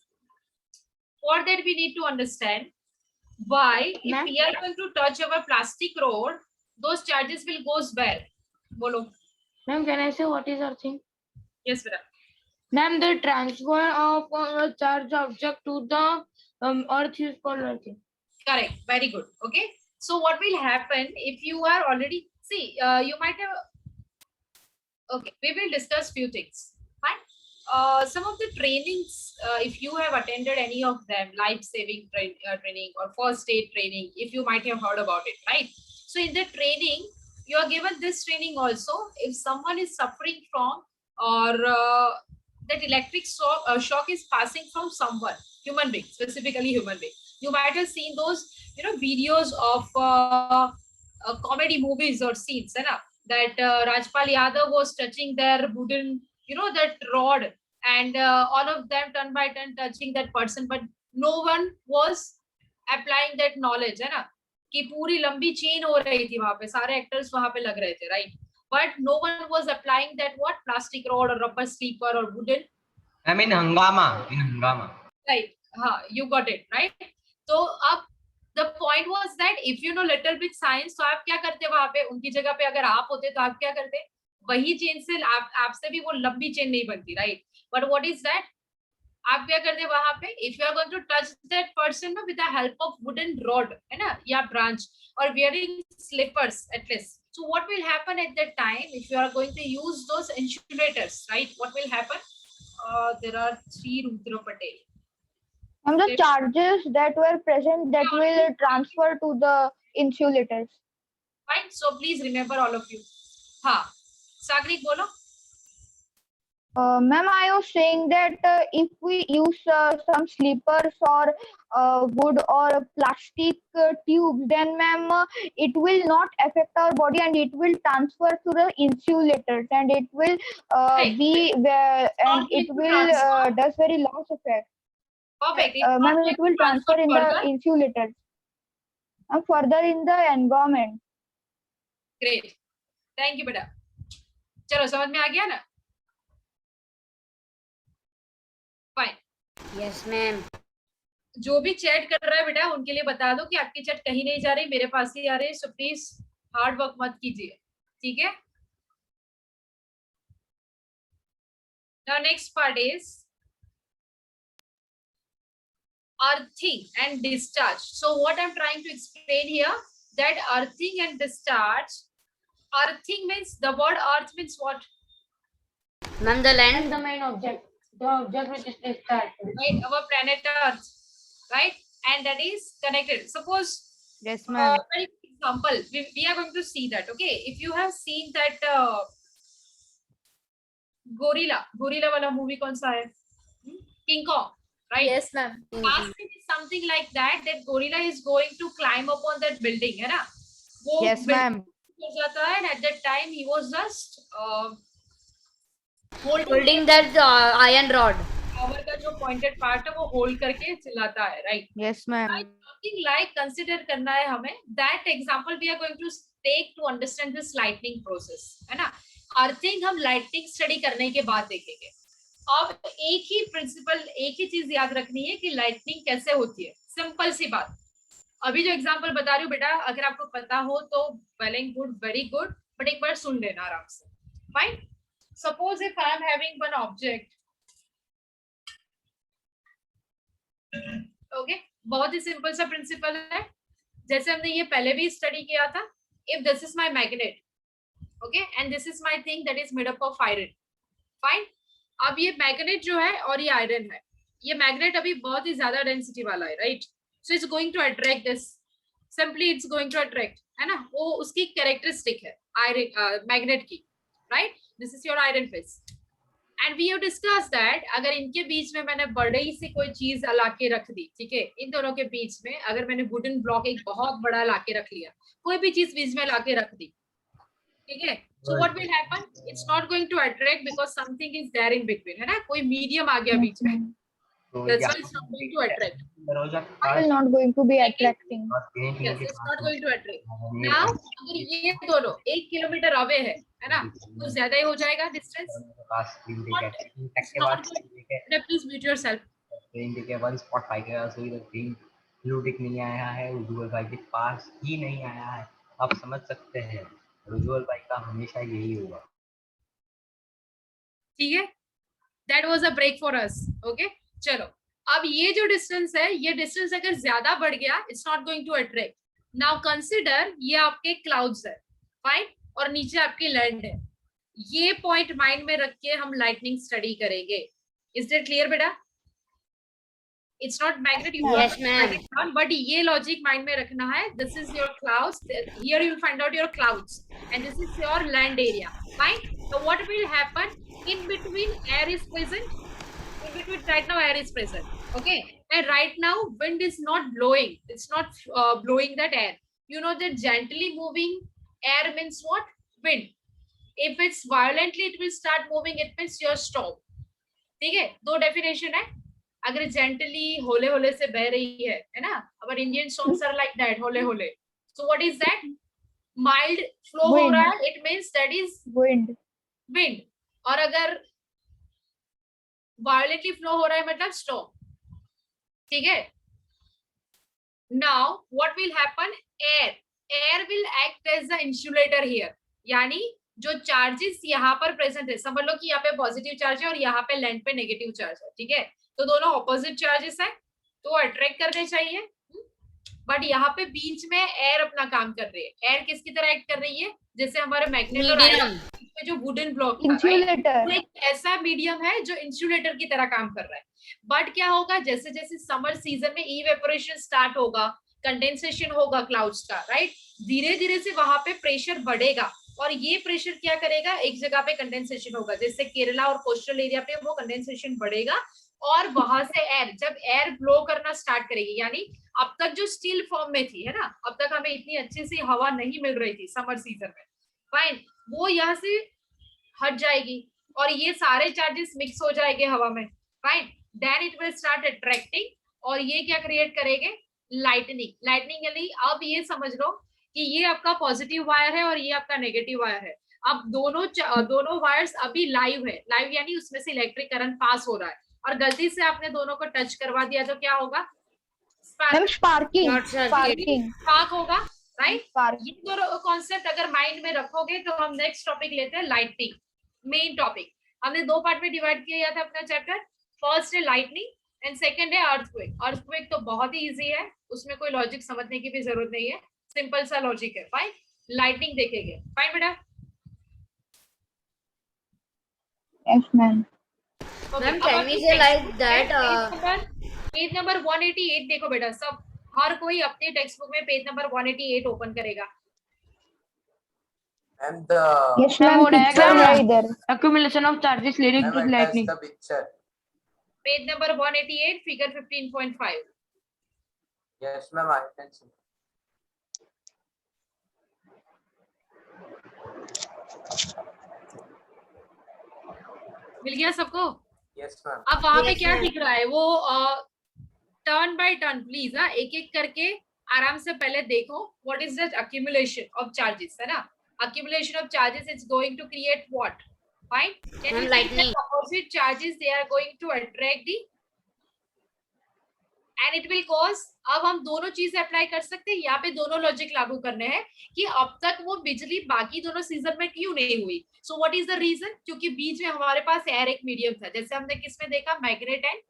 For that we need to understand why, if we are going to touch our plastic rod, those charges will go where? Bolo. Ma'am, can I say what is earthing? Yes, Vera. Ma'am, the transfer of a charge object to the earth is called earthing. Correct. Very good. Okay. So what will happen if you are already, see, you might have, okay, we will discuss few things. Fine. Some of the trainings, if you have attended any of them, life-saving training or first aid training, if you might have heard about it, right? So in the training, you are given this training also. If someone is suffering from or that electric shock is passing from someone, human being, specifically human being. You might have seen those, videos of comedy movies or scenes, है ना? That Rajpal Yadav was touching their wooden, that rod, and all of them turn by turn touching that person, but no one was applying that knowledge, है ना? कि पूरी लंबी chain हो रही थी वहां पे, सारे एक्टर्स वहां पे लग रहे थे, right? But no one was applying that what plastic rod or rubber sleeper or wooden. I mean hangama. Right. You got it, right? So up the point was that if you know little bit science, तो आप क्या करते वहां पे? उनकी जगह पे अगर आप होते तो आप क्या करते? वही चेन से आपसे भी वो लंबी चेन नहीं बनती, right? But what is that? आप क्या करते वहां पे? If you are going to touch that person with the help of wooden rod, है ना, या branch, or wearing slippers at least. So what will happen at that time if you are going to use those insulators, right? What will happen? There are 3 Rudra Patel. And the charges that were present that will transfer to the insulators. Fine. So please remember all of you. हाँ, सागरिक बोलो. Ma'am, I was saying that if we use some slippers or wood or plastic tubes, then ma'am, it will not affect our body and it will transfer to the insulators and it will it will does very loss effect. Perfect. Ma'am, it will transfer in the insulators and further in the environment. Great. Thank you, बेटा. चलो समझ में आ गया ना? Fine. Yes, ma'am. जो भी chat कर रहा है बेटा उनके लिए बता दो कि आपकी चैट कहीं नहीं जा रही, मेरे पास ही आ रही है, सो प्लीज हार्ड वर्क मत कीजिए, ठीक है? Now next part is earthing and discharge. So what I'm trying to explain here, that earthing and discharge. Earthing means, the word earth means what? Ma'am, the land. And the main object. The object which is discharged. Right, our planet Earth, right? And that is connected. Suppose, Yes, ma'am. very example, we are going to see that, okay? If you have seen that Gorilla वाला movie कौन सा है? King Kong, right? Yes, ma'am. Last thing is something like that, that gorilla is going to climb upon that building, है ना? वो Yes, ma'am. हो जाता है, and at that time he was just Holding that iron rod. Power का जो pointed part है वो hold करके चलाता है, right? Yes, ma'am. Something like consider करना है हमें. That example we are going to take to understand this lightning process, है ना? Earthing हम lightning study करने के बाद देखेंगे. अब एक ही प्रिंसिपल, एक ही चीज याद रखनी है कि लाइटनिंग कैसे होती है. सिंपल सी बात. अभी जो एग्जांपल बता रही हूँ बेटा, अगर आपको पता हो तो well and good, very good, but एक बार सुन लेना आराम से. Fine. Suppose if I am having one object, okay, बहुत ही सिंपल सा प्रिंसिपल है, जैसे हमने ये पहले भी स्टडी किया था. If this is my magnet, okay, and this is my thing that is made up of iron. Fine. अब ये मैग्नेट जो है और ये आयरन है, ये मैग्नेट अभी बहुत ही ज्यादा डेंसिटी वाला है, right? So it's going to attract this, simply it's going to attract, है ना? वो उसकी कैरेक्टरिस्टिक है आयरन मैग्नेट की, right? This is your iron face. And we have discuss that अगर इनके बीच में मैंने बड़ी सी कोई चीज ला के रख दी, ठीक है, इन दोनों के बीच में अगर मैंने वुडन ब्लॉक एक बहुत बड़ा ला के रख लिया, कोई भी चीज बीच में ला के रख दी, ठीक है, so what will happen? It's not going to attract because something is there in between, है ना? कोई मीडियम आ गया बीच में, that's why it's not going to attract. It's not going to be attracting. Yes, it's not going to attract. Now अगर ये दोनों 1 kilometre away है ना, तो ज्यादा ही हो जाएगा distance. Please mute yourself. Blue tick नहीं आया है, उज्जवल भाई के पास ही नहीं आया है. आप समझ सकते हैं उज्जवल भाई का हमेशा यही होगा, ठीक है? That was a break for us, okay? चलो, अब ये जो डिस्टेंस है, ये डिस्टेंस अगर ज्यादा बढ़ गया, it's not going to attract. Now consider ये आपके क्लाउड्स है, फाइन, और नीचे आपकी लैंड है. ये पॉइंट माइंड में रख के हम लाइटनिंग स्टडी करेंगे. इज दैट क्लियर बेटा? It's not magnet. You Yes, have ma'am. magnet down, but ये logic mind में रखना है. This is your clouds. Here you will find out your clouds, and this is your land area. Fine. So what will happen in between? Air is present. In between, right now, air is present. Okay. And right now, wind is not blowing. It's not blowing that air. You know that gently moving air means what? Wind. If it's violently, it will start moving. It means your stop. ठीक है, दो definition है. अगर gently होले होले से बह रही है ना, अगर Indian songs are like that, होले होले. So what is that? Mild flow हो रहा है, it means that is wind. और अगर वायलेंटली फ्लो हो रहा है मतलब स्टॉप. ठीक है. Now what will happen? Air will act as the insulator here. यानी जो चार्जेस यहाँ पर प्रेजेंट है, समझ लो कि यहाँ पे पॉजिटिव चार्ज है और यहाँ पे लैंड पे नेगेटिव चार्ज है. ठीक है, तो दोनों ऑपोजिट चार्जेस है, तो अट्रैक्ट करने चाहिए. बट यहाँ पे बीच में एयर अपना काम कर रही है. एयर किसकी तरह एक्ट कर रही है? जैसे हमारे मैग्नेट और आयरन में जो वुडन ब्लॉक था, एक ऐसा मीडियम है जो इंसुलेटर की तरह काम कर रहा है. बट क्या होगा, जैसे जैसे समर सीजन में इवेपोरेशन स्टार्ट होगा, कंडेंसेशन होगा क्लाउड्स का, राइट, धीरे धीरे से वहां पे प्रेशर बढ़ेगा. और ये प्रेशर क्या करेगा? एक जगह पे कंडेंसेशन होगा, जैसे केरला और कोस्टल एरिया पे वो कंडेंसेशन बढ़ेगा. और वहां से एयर, जब एयर ब्लो करना स्टार्ट करेगी, यानी अब तक जो स्टील फॉर्म में थी, है ना, अब तक हमें इतनी अच्छी सी हवा नहीं मिल रही थी समर सीजन में, फाइन, वो यहाँ से हट जाएगी और ये सारे चार्जेस मिक्स हो जाएंगे हवा में. Fine. Then it will start attracting, और ये क्या क्रिएट करेंगे? लाइटनिंग. लाइटनिंग यानी अब ये समझ लो कि ये आपका पॉजिटिव वायर है और ये आपका नेगेटिव वायर है. अब दोनों वायर्स अभी लाइव है. लाइव यानी उसमें से इलेक्ट्रिक करंट पास हो रहा है, और गलती से आपने दोनों को टच करवा दिया तो क्या होगा? स्पार्क होगा, राइट. ये दोनों कॉन्सेप्ट अगर माइंड में रखोगे तो हम नेक्स्ट टॉपिक लेते हैं लाइटनिंग. मेन टॉपिक हमने दो पार्ट में डिवाइड किया था अपना चैप्टर. फर्स्ट है लाइटनिंग एंड सेकंड है अर्थक्वेक. अर्थक्वेक तो बहुत ही इजी है, उसमें कोई लॉजिक समझने की भी जरूरत नहीं है, सिंपल सा लॉजिक है. फाइन. लाइटनिंग देखेंगे. फाइन बेटा. Yes ma'am. Ma'am can we say like that page number 188 देखो बेटा. सब हर कोई अपने टेक्स्ट बुक में पेज नंबर 188 ओपन करेगा. And the Yes ma'am, picture है इधर. Accumulation of charges leading to lightning. the picture. Page number 188 figure 15.5. Yes ma'am, I can see. मिल गया सबको? Yes ma'am. अब वहां पे Yes, क्या ma'am. दिख रहा है वो टर्न बाय टर्न प्लीज. एक एक करके आराम से पहले देखो. What is the accumulation of charges, है ना? Accumulation of charges is going to create what? Fine. Can you see lightning. the opposite charges they are going to attract the and it will cause. अब हम दोनों चीजें apply कर सकते हैं. यहाँ पे दोनों लॉजिक लागू करने हैं कि अब तक वो बिजली बाकी दोनों सीजन में क्यों नहीं हुई. So what is the reason? क्योंकि बीच में हमारे पास एयर एक मीडियम था, जैसे हमने किसमें देखा? मैग्नेट एंड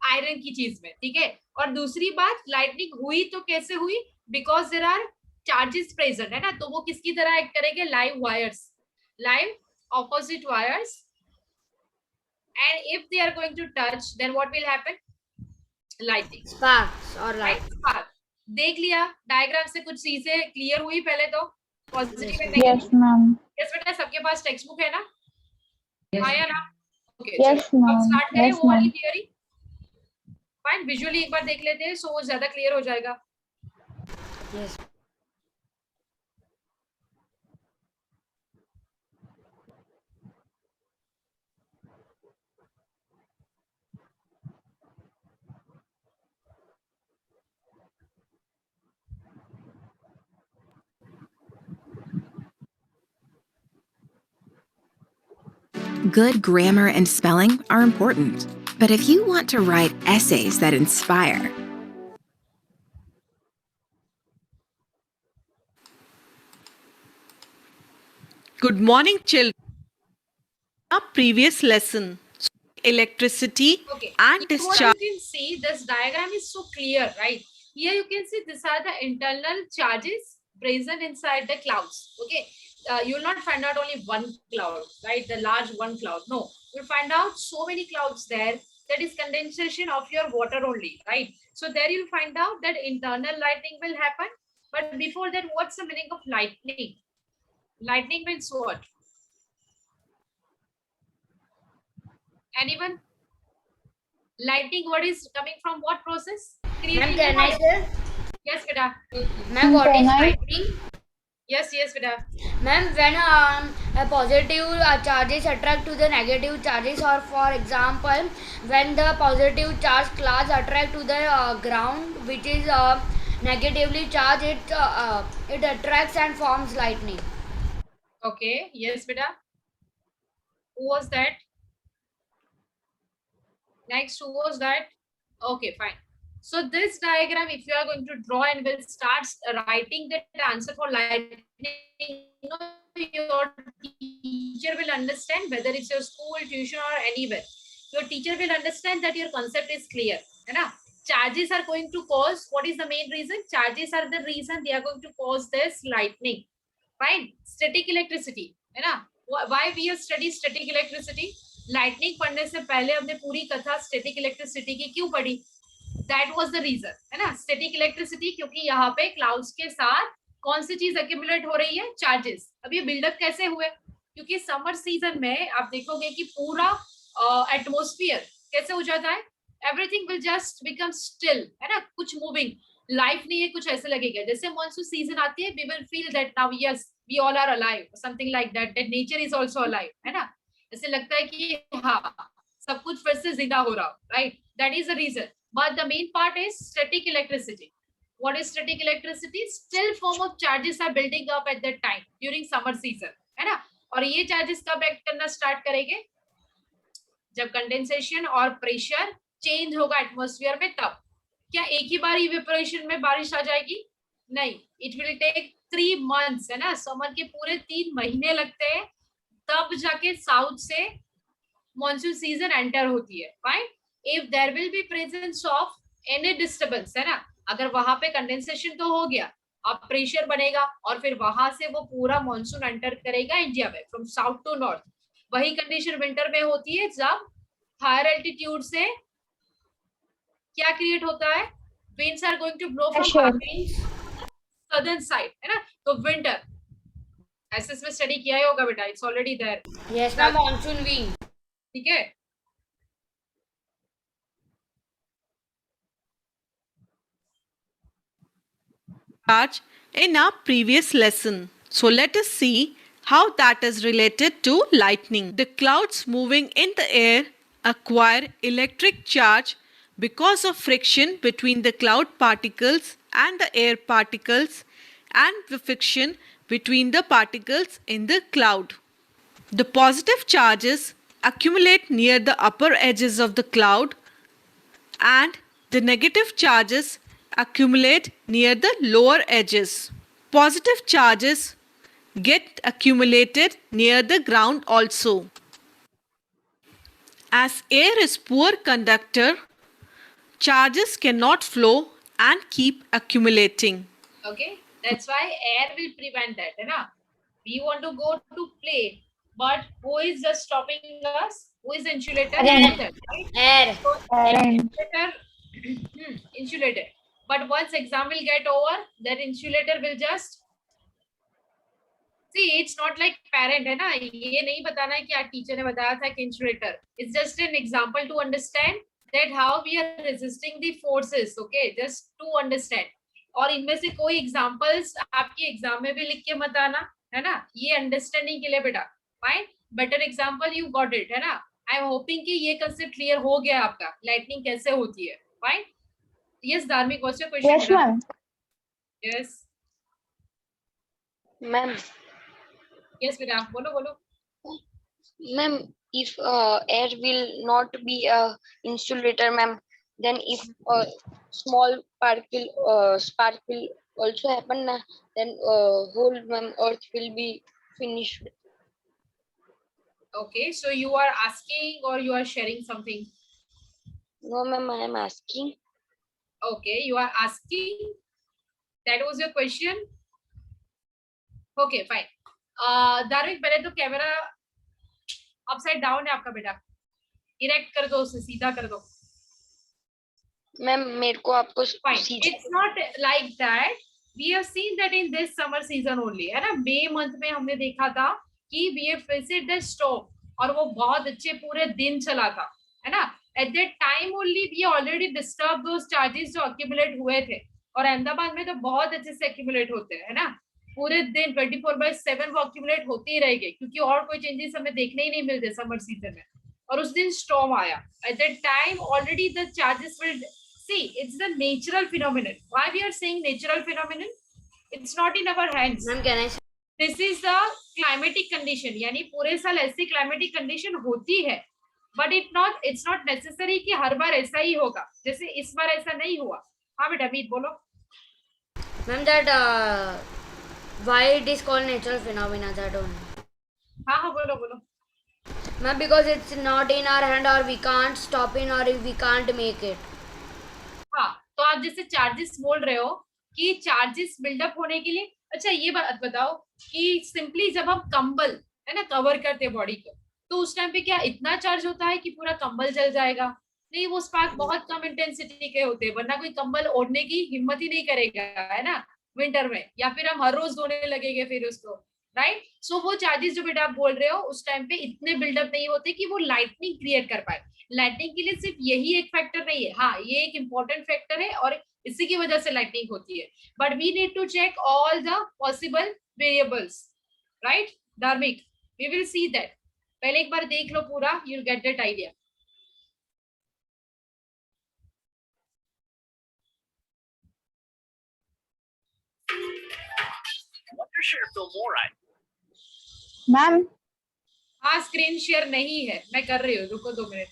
आयरन की चीज में. ठीक है. और दूसरी बात, लाइटनिंग हुई तो कैसे हुई? Because there are charges present, है ना. तो वो किसकी तरह एक्ट करेंगे? Live wires, live opposite wires, and if they are going to touch then what will happen? Lightning. sparks or light. Spark. देख लिया डायग्राम से कुछ चीजें क्लियर हुई पहले तो? Positive and Yes negative. ma'am. Yes बेटा, सबके पास टेक्स्ट बुक है ना? आया ना? ओके. Yes अब ma'am. स्टार्ट करें Yes वो वाली ma'am. थियरी. फाइन. विजुअली एक बार देख लेते हैं, सो वो ज्यादा क्लियर हो जाएगा. Yes. Good grammar and spelling are important, but if you want to write essays that inspire, Good morning, children. Our previous lesson, electricity Okay. and What discharge. you can see, this diagram is so clear, right? Here you can see these are the internal charges present inside the clouds. Okay. You will not find out only one cloud, right? The large one cloud. No, you'll find out so many clouds there. that is condensation of your water only, right? So there you'll find out that internal lightning will happen. But before that, what's the meaning of lightning? Lightning means what? Anyone? Lightning, what is coming from what process? Ma'am, can I say? Yes, beta. Ma'am, what is Can I? lightning? Yes, beta. Ma'am, when a positive charges attract to the negative charges, or for example, when the positive charge class attract to the ground, which is negatively charged, it attracts and forms lightning. Okay, yes, beta. Who was that? Next, who was that? Okay, fine. So this diagram, if you are going to draw and will start writing the answer for lightning, your teacher will understand, whether it's your school, tuition or anywhere. Your teacher will understand that your concept is clear. Charges are going to cause, what is the main reason? Charges are the reason they are going to cause this lightning. Fine. Static electricity. Why we have studied static electricity? Lightning पढ़ने से पहले हमने पूरी कथा static electricity की क्यों पढ़ी? That was the reason, है ना? स्टैटिक इलेक्ट्रिसिटी, क्योंकि यहाँ पे क्लाउड्स के साथ कौन सी चीज एक्यूमुलेट हो रही है? चार्जेस. अब ये बिल्डअप कैसे हुए? क्योंकि समर सीजन में आप देखोगे कि पूरा एटमॉस्फेयर कैसे हो जाता है? Everything will just become still, है ना? कुछ मूविंग, लाइफ नहीं है, कुछ ऐसे लगेगा. जैसे मानसून सीजन आती है, we will feel that now yes we all are alive, something like that, that nature is also alive, है ना? ऐसे लगता है कि हाँ सब कुछ फिर से जिंदा हो रहा, right? That is the reason. But the main part is static electricity. What is static electricity? Still form of charges are building up at that time during summer season, है ना? और ये चार्जेस कब एक्ट करना start करेंगे? जब condensation और pressure change होगा एटमॉस्फेयर में, तब. क्या एक ही बार इवेपोरेशन में बारिश आ जाएगी? नहीं, इट विल टेक 3 months, है ना? समर के पूरे 3 महीने लगते हैं, तब जाके साउथ से मॉनसून सीजन एंटर होती है. Fine. If there will be presence of any disturbance, है ना? अगर वहां पे कंडेंसेशन तो हो गया, अब प्रेशर बनेगा और फिर वहां से वो पूरा मॉनसून एंटर करेगा इंडिया में फ्रॉम साउथ टू नॉर्थ. वही कंडीशन विंटर में होती है जब हायर एल्टीट्यूड से क्या क्रिएट होता है? Winds are going to blow from southern side, है ना? तो विंटर एसएस में स्टडी किया ही होगा बेटा, it's already there. Yes ma'am, monsoon wind. ठीक है. Charge in our previous lesson. So let us see how that is related to lightning. The clouds moving in the air acquire electric charge because of friction between the cloud particles and the air particles and the friction between the particles in the cloud. The positive charges accumulate near the upper edges of the cloud and the negative charges accumulate near the lower edges. Positive charges get accumulated near the ground also. As air is poor conductor, charges cannot flow and keep accumulating. Okay, that's why air will prevent that, है ना? We want to go to play, but who is just stopping us? Who is insulator? Air. Right? Air. Insulator. Insulator. But once exam will get over, that insulator will just see. It's not like parent, है ना? ये नहीं बताना है कि आज teacher ने बताया था कि insulator. It's just an example to understand that how we are resisting the forces. Okay, just to understand. और इनमें से कोई एग्जांपल्स आपके एग्जाम में भी लिख के मत आना, है ना? ये अंडरस्टैंडिंग के लिए बेटा. Fine. Better example you got it, है ना? आई एम होपिंग कि ये कंसेप्ट क्लियर हो गया आपका, लाइटनिंग कैसे होती है. फाइन. यस धार्मिक, what's your question? Yes, ma'am. Yes Ma'am, yes बेटा, बोलो बोलो. ma'am, if air will not be a insulator, ma'am, then if small spark will also happen, then whole earth will be finished. Okay, so you are asking or you are sharing something? No, ma'am, I am asking. Okay, you are asking. That was your question. Okay, fine. धार्मिक, पहले तो camera upside down है आपका बेटा. Erect कर दो उसे, सीधा कर दो. मैम मेरे को आपको Fine. It's not like that. We have seen that in this summer season only, है ना. May month में हमने देखा था कि we have visited the stove और वो बहुत अच्छे पूरे दिन चला था, है ना. At that time only we already disturbed those charges जो accumulate हुए थे. और अहमदाबाद में तो बहुत अच्छे से accumulate होते हैं, है ना. पूरे दिन 24/7 वो accumulate होते ही रहेंगे क्योंकि और कोई changes हमें देखने ही नहीं मिलते summer season में. और उस दिन storm आया. At that time already the charges will see. It's the natural phenomenon. Why we are saying natural phenomenon? It's not in our hands. Ma'am, can I say? This is the climatic condition. यानी पूरे साल ऐसी climatic condition होती है. But it's not necessary कि हर बार ऐसा ही होगा. जैसे इस बार ऐसा नहीं हुआ. हाँ बेटा मीत बोलो. Ma'am, that why it is called natural phenomena, that one. हाँ बोलो. Ma'am, because it's not in our hand or we can't stop it or we can't make it. हाँ, तो आप जैसे चार्जेस बोल रहे हो कि चार्जेस बिल्डअप होने के लिए. अच्छा ये बात बताओ कि सिंपली जब हम कंबल है ना कवर करते हैं बॉडी को, तो उस टाइम पे क्या इतना चार्ज होता है कि पूरा कंबल जल जाएगा? नहीं, वो स्पार्क बहुत कम इंटेंसिटी के होते हैं, वरना कोई कंबल ओढ़ने की हिम्मत ही नहीं करेगा, है ना, विंटर में. या फिर हम हर रोज धोने लगेंगे फिर उसको, राइट. सो वो चार्जेस जो बेटा आप बोल रहे हो उस टाइम पे इतने बिल्डअप नहीं होते कि वो लाइटनिंग क्रिएट कर पाए. लाइटनिंग के लिए सिर्फ यही एक फैक्टर नहीं है. हाँ, ये एक इम्पोर्टेंट फैक्टर है और इसी की वजह से लाइटनिंग होती है. But we need to check all the possible variables, right Dharmik. We will see that. पहले एक बार देख लो पूरा, you will get that idea. Ma'am. हाँ, स्क्रीन शेयर नहीं है, मैं कर रही हूँ, रुको 2 मिनट.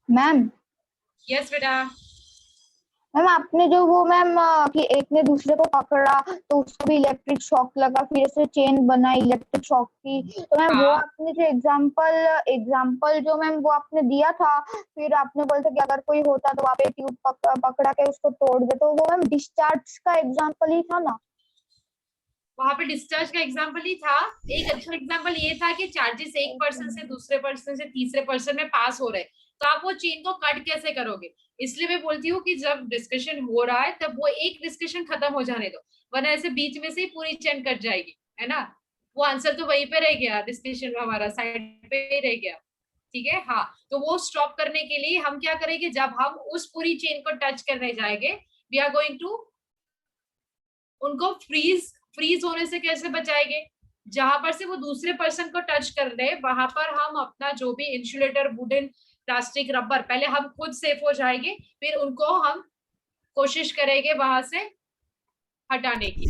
मैम. यस बेटा. मैम आपने जो वो मैम कि एक ने दूसरे को पकड़ा तो उसको भी इलेक्ट्रिक शॉक लगा, फिर ऐसे चेन बना इलेक्ट्रिक शॉक की, तो मैम वो आपने जो एग्जांपल जो मैम वो आपने दिया था, फिर आपने बोला था कि अगर कोई होता तो वहाँ पे ट्यूब पकड़ा के उसको तोड़ दे, तो वो मैम डिस्चार्ज का एग्जांपल ही था ना. वहां पे डिस्चार्ज का एग्जांपल ही था. एक अच्छा एग्जांपल ये था कि चार्जेस एक पर्सन से दूसरे पर्सन से तीसरे पर्सन में पास हो रहे, तो आप वो चेन को कट कैसे करोगे? इसलिए मैं बोलती हूँ कि जब डिस्कशन हो रहा है तब वो एक डिस्कशन खत्म हो जाने दो, वरना ऐसे बीच में से ही पूरी चेन कट जाएगी, है ना. वो आंसर तो वहीं पे रह गया, डिस्कशन में हमारा साइड पे ही रह गया. ठीक है. हाँ, तो वो स्टॉप करने के लिए हम क्या करेंगे, जब हम उस पूरी चेन को टच करने जाएंगे, वी आर गोइंग टू उनको फ्रीज होने से कैसे बचाएंगे? जहां पर से वो दूसरे पर्सन को टच कर रहे वहां पर हम अपना जो भी इंसुलेटर, वुडन, प्लास्टिक, रबर, पहले हम खुद सेफ हो जाएंगे, फिर उनको हम कोशिश करेंगे वहां से हटाने की.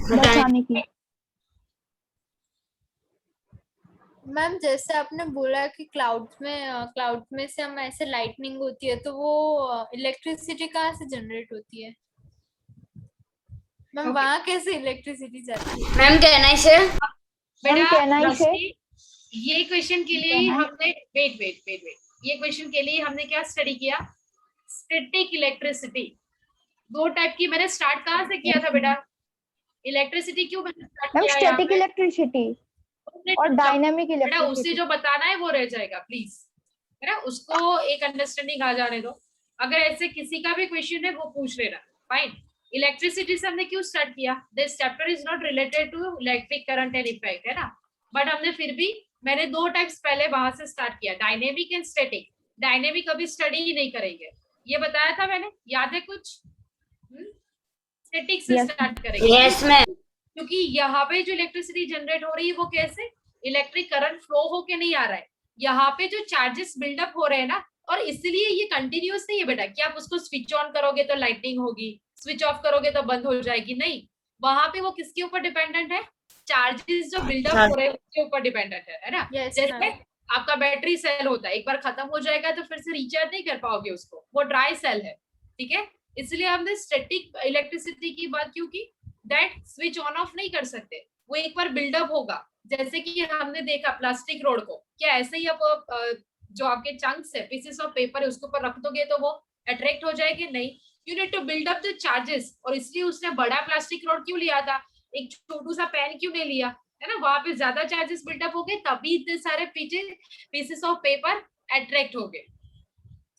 मैम जैसे आपने बोला कि क्लाउड में से हम ऐसे लाइटनिंग होती है, तो वो इलेक्ट्रिसिटी कहाँ से जनरेट होती है मैम? वहाँ कैसे इलेक्ट्रिसिटी जाती है? मैम कैन आई से? बेटा ये क्वेश्चन के लिए ही हमने वेट ये क्वेश्चन के लिए हमने क्या स्टडी किया? Static electricity. 2 टाइप की मैंने स्टार्ट कहाँ से किया था बेटा? इलेक्ट्रिसिटी क्यों मैंने स्टार्ट किया? स्टैटिक इलेक्ट्रिसिटी और डायनामिक बेटा इलेक्ट्रिसिटी. उससे जो बताना है वो रह जाएगा प्लीज, है ना. उसको एक अंडरस्टैंडिंग आ जाने दो. अगर ऐसे किसी का भी क्वेश्चन है वो पूछ लेना. फाइन. इलेक्ट्रिसिटी से हमने क्यों स्टार्ट किया? This chapter is not related to electric current and effect, है ना. बट हमने फिर भी मैंने 2 टाइप्स पहले वहां से स्टार्ट किया, डायनेमिक एंड स्टैटिक. डायनेमिक अभी स्टडी ही नहीं करेंगे, ये बताया था मैंने, याद है कुछ? स्टैटिक से स्टार्ट करेंगे. Yes ma'am. क्योंकि यहाँ पे जो इलेक्ट्रिसिटी जनरेट हो रही है वो कैसे? इलेक्ट्रिक करंट फ्लो होके नहीं आ रहा है, यहाँ पे जो चार्जेस बिल्डअप हो रहे हैं ना, और इसलिए ये कंटिन्यूअस नहीं है बेटा कि आप उसको स्विच ऑन करोगे तो लाइटिंग होगी, स्विच ऑफ करोगे तो बंद हो जाएगी. नहीं, वहां पे वो किसके ऊपर डिपेंडेंट है? चार्जेस जो बिल्डअप हो रहे हैं उसके ऊपर डिपेंडेंट है ना. जैसे आपका बैटरी सेल होता है, एक बार खत्म हो जाएगा तो फिर से रिचार्ज नहीं कर पाओगे उसको, वो ड्राई सेल है. ठीक है. इसलिए हमने स्टैटिक इलेक्ट्रिसिटी की बात क्यों की? दैट स्विच ऑन ऑफ नहीं कर सकते, वो एक बार बिल्डअप होगा. जैसे कि हमने देखा प्लास्टिक रोड को, क्या ऐसे ही आप जो आपके चंक्स है, पीसेस ऑफ पेपर है, उसके ऊपर रख दोगे तो वो अट्रैक्ट हो जाएगी? नहीं, you need to build up the charges. और इसलिए उसने बड़ा प्लास्टिक रोड क्यों लिया था, एक छोटू सा पेन क्यों नहीं लिया, है ना. वहां पे ज्यादा चार्जेस बिल्डअप हो गए, तभी इतने सारे पीसेस ऑफ पेपर अट्रैक्ट हो गए.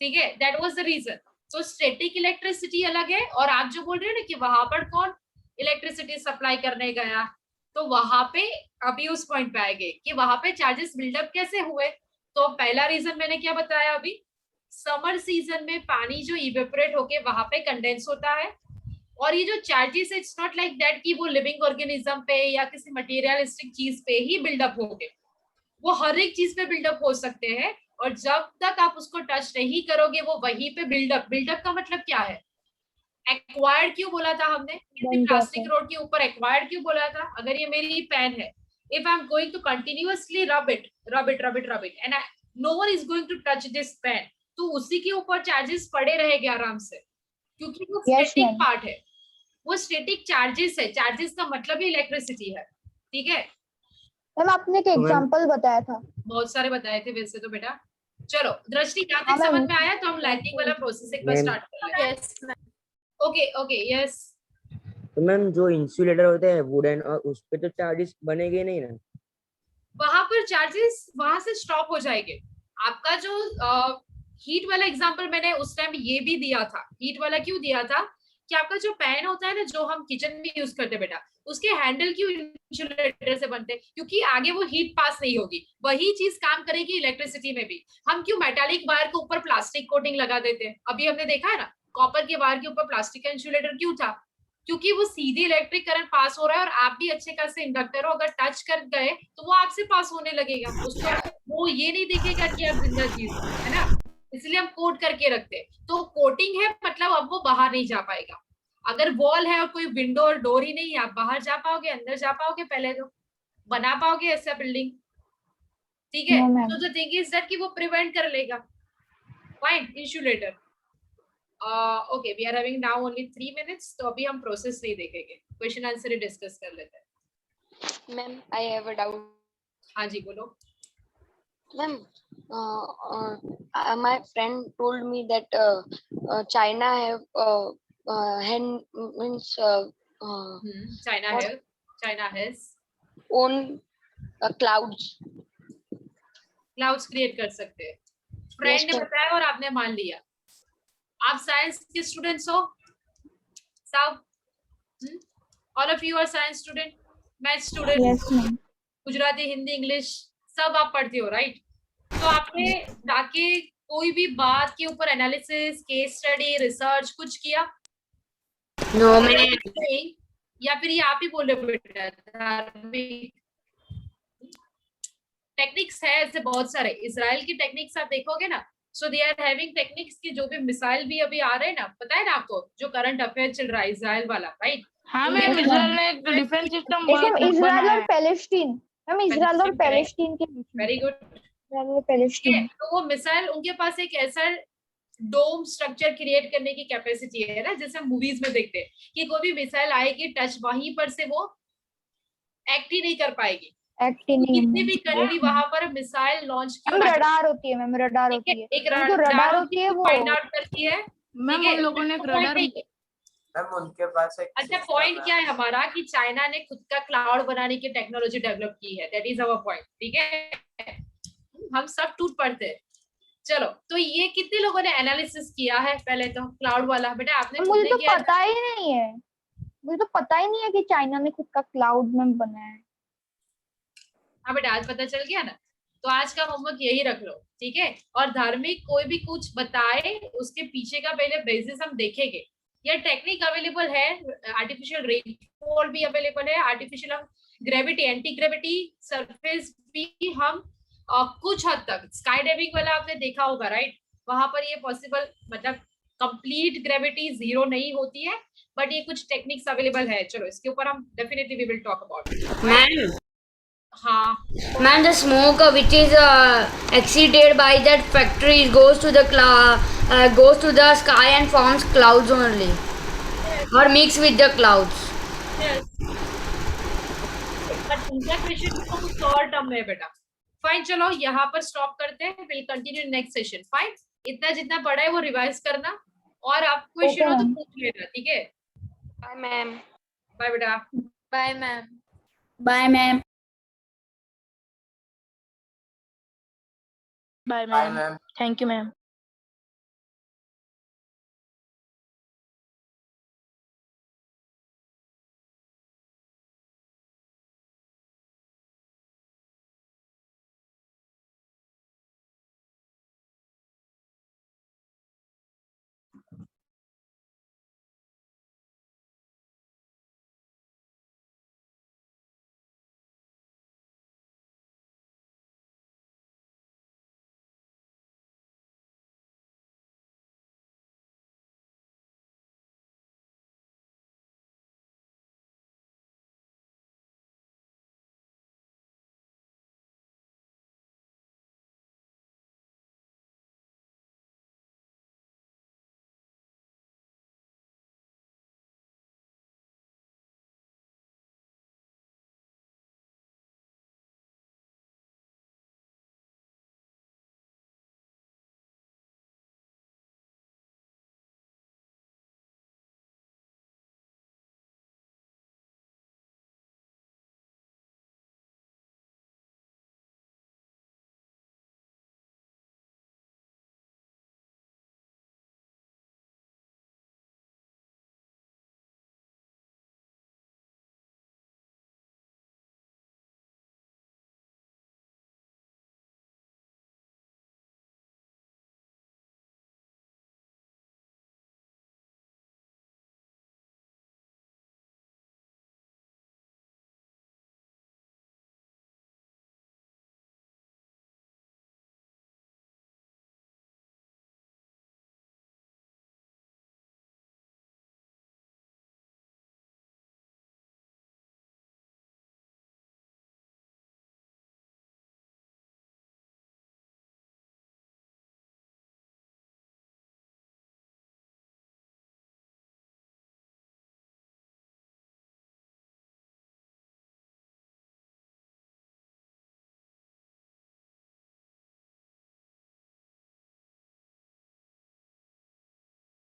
ठीक है, that was the reason. So static electricity अलग है, और आप जो बोल रहे हो ना कि वहां पर कौन इलेक्ट्रिसिटी सप्लाई करने गया, तो वहां पे अभी उस पॉइंट पे आएंगे कि वहां पे चार्जेस बिल्डअप कैसे हुए. तो पहला रीजन मैंने क्या बताया अभी, समर सीजन में पानी जो इवेपोरेट होके वहां पे कंडेंस होता है, और ये जो charges it's not like that कि वो लिविंग ऑर्गेनिज्म पे या किसी मटेरियलिस्टिक चीज पे ही बिल्डअप होंगे, वो हर एक चीज पे बिल्डअप हो सकते हैं, और जब तक आप उसको टच नहीं करोगे वो वहीं पे बिल्डअप. बिल्डअप का मतलब क्या है, एक्वायर्ड क्यों बोला था हमने, प्लास्टिक रोड के ऊपर एक्वायर्ड क्यों बोला था. अगर ये मेरी पेन है, if I am going to continuously rub it and no one is going to touch this pen, तो उसी के ऊपर चार्जेस पड़े रहेंगे आराम से, क्योंकि वो स्टैटिक पार्ट है, वो स्टैटिक चार्जेस है. चार्जेस का मतलब ही इलेक्ट्रिसिटी है. ठीक है मैम, आपने एक एग्जांपल बताया था. बहुत सारे बताए थे वैसे तो बेटा. चलो दृष्टि, यहाँ तक समझ में आया, तो हम लाइटिंग वाला प्रोसेस एक बार स्टार्ट कर लेते हैं. Yes ma'am. Okay yes. तो मैम जो इंसुलेटर होते हैं वुडन, और उस पे तो चार्जेस बनेंगे नहीं ना? वहां पर चार्जेस वहां से स्टॉप हो जाएंगे. आपका जो हीट वाला एग्जांपल मैंने उस टाइम ये भी दिया था. हीट वाला क्यों दिया था कि आपका जो पैन होता है ना, जो हम किचन में यूज करते हैं बेटा, उसके हैंडल क्यों इंसुलेटर से बनते हैं, क्योंकि आगे वो हीट पास नहीं होगी. वही चीज काम करेगी इलेक्ट्रिसिटी में भी. हम क्यों मेटालिक वायर के ऊपर प्लास्टिक कोटिंग लगा देते हैं, अभी हमने देखा है ना, कॉपर के वायर के ऊपर प्लास्टिक का इंसुलेटर क्यों था, क्योंकि वो सीधे इलेक्ट्रिक करंट पास हो रहा है, और आप भी अच्छे खासे इंडक्टर हो, अगर टच कर गए तो वो आपसे पास होने लगेगा. उसको वो ये नहीं देखेगा कि आप जिंदा चीज है ना, इसलिए हम कोट करके रखते हैं. तो कोटिंग है मतलब अब वो बाहर नहीं जा पाएगा. अगर वॉल है और कोई विंडो और डोर ही नहीं है, आप बाहर जा पाओगे, अंदर जा पाओगे, पहले तो बना पाओगे ऐसा बिल्डिंग. ठीक है, तो द थिंग इज दैट कि वो प्रिवेंट कर लेगा. Fine, insulator. Okay, we are having now only 3 minutes, तो अभी हम प्रोसेस नहीं देखेंगे, क्वेश्चन आंसर ही डिस्कस कर लेते हैं. Ma'am I have a doubt. हाँ जी बोलो. Ma'am, my friend told me that China have China has own clouds. Clouds create कर सकते हैं. फ्रेंड ने बताया और आपने मान लिया. आप साइंस के स्टूडेंट्स हो सब? All of you are science student, math student, Gujarati, Hindi, English सब आप पढ़ते हो, राइट? तो आपने जाके कोई भी बात के ऊपर एनालिसिस, केस स्टडी, रिसर्च कुछ किया? No ma'am. या फिर ये आप ही बोल रहे हो बेटा? टेक्निक्स है ऐसे बहुत सारे. इजराइल की टेक्निक्स आप देखोगे ना, सो दे आर हैविंग टेक्निक्स की जो भी मिसाइल भी अभी आ रहे हैं ना, पता है ना आपको, जो करंट अफेयर चल रहा है इजराइल वाला, राइट? हाँ मैम, इजराइल ने एक डिफेंस सिस्टम इजराइल और पैलेस्टीन. हम इजराइल और पैलेस्टीन के बीच में. Very good. इजराइल और पैलेस्टीन. तो वो मिसाइल, उनके पास एक ऐसा डोम स्ट्रक्चर क्रिएट करने की कैपेसिटी है ना, जैसे हम मूवीज में देखते हैं कि कोई भी मिसाइल आएगी टच, वहीं पर से वो एक्ट ही नहीं कर पाएगी. कितनी भी कंट्री वहां पर मिसाइल लॉन्च की, रडार होती है मैम, रडार होती है. एक रडार होती है, वो फाइंड आउट करती है. मैम उन लोगों ने रडार, मैम उनके पास एक अच्छा पॉइंट क्या है हमारा कि चाइना ने खुद का क्लाउड बनाने की टेक्नोलॉजी डेवलप की है. That is our point. ठीक है, हम सब टूट पड़ते हैं. चलो, तो ये कितने लोगों ने एनालिसिस किया है पहले तो क्लाउड वाला? बेटा आपने मुझे तो पता ही नहीं है. मुझे तो पता ही नहीं है कि चाइना ने खुद का क्लाउड में बनाया है. हाँ बेटा, आज पता चल गया ना. तो आज का होमवर्क यही रख लो, ठीक है? और धार्मिक कोई भी कुछ बताए, उसके पीछे का पहले बेसिस हम देखेंगे. ये टेक्निक अवेलेबल है, आर्टिफिशियल रेनफॉल भी अवेलेबल है, artificial gravity, anti gravity surface भी हम कुछ हद तक, स्काई डाइविंग वाला आपने देखा होगा, राइट? वहां पर ये पॉसिबल, मतलब कंप्लीट ग्रेविटी जीरो नहीं होती है, बट ये कुछ टेक्निक्स अवेलेबल है. चलो इसके ऊपर हम definitely we will talk about. Ma'am, हाँ man, the smoke which is exceeded by that factory goes to the sky and forms clouds only, or mix with the clouds. Yes. But उनका question तो कुछ और term है बेटा. Fine, चलो यहाँ पर स्टॉप करते हैं. Will continue next session. Fine, इतना जितना पढ़ा है वो रिवाइज करना, और आप क्वेश्चन हो तो पूछ लेना. ठीक है? Bye ma'am. बाय बेटा. Bye ma'am. Bye ma'am. Bye ma'am. Thank you ma'am.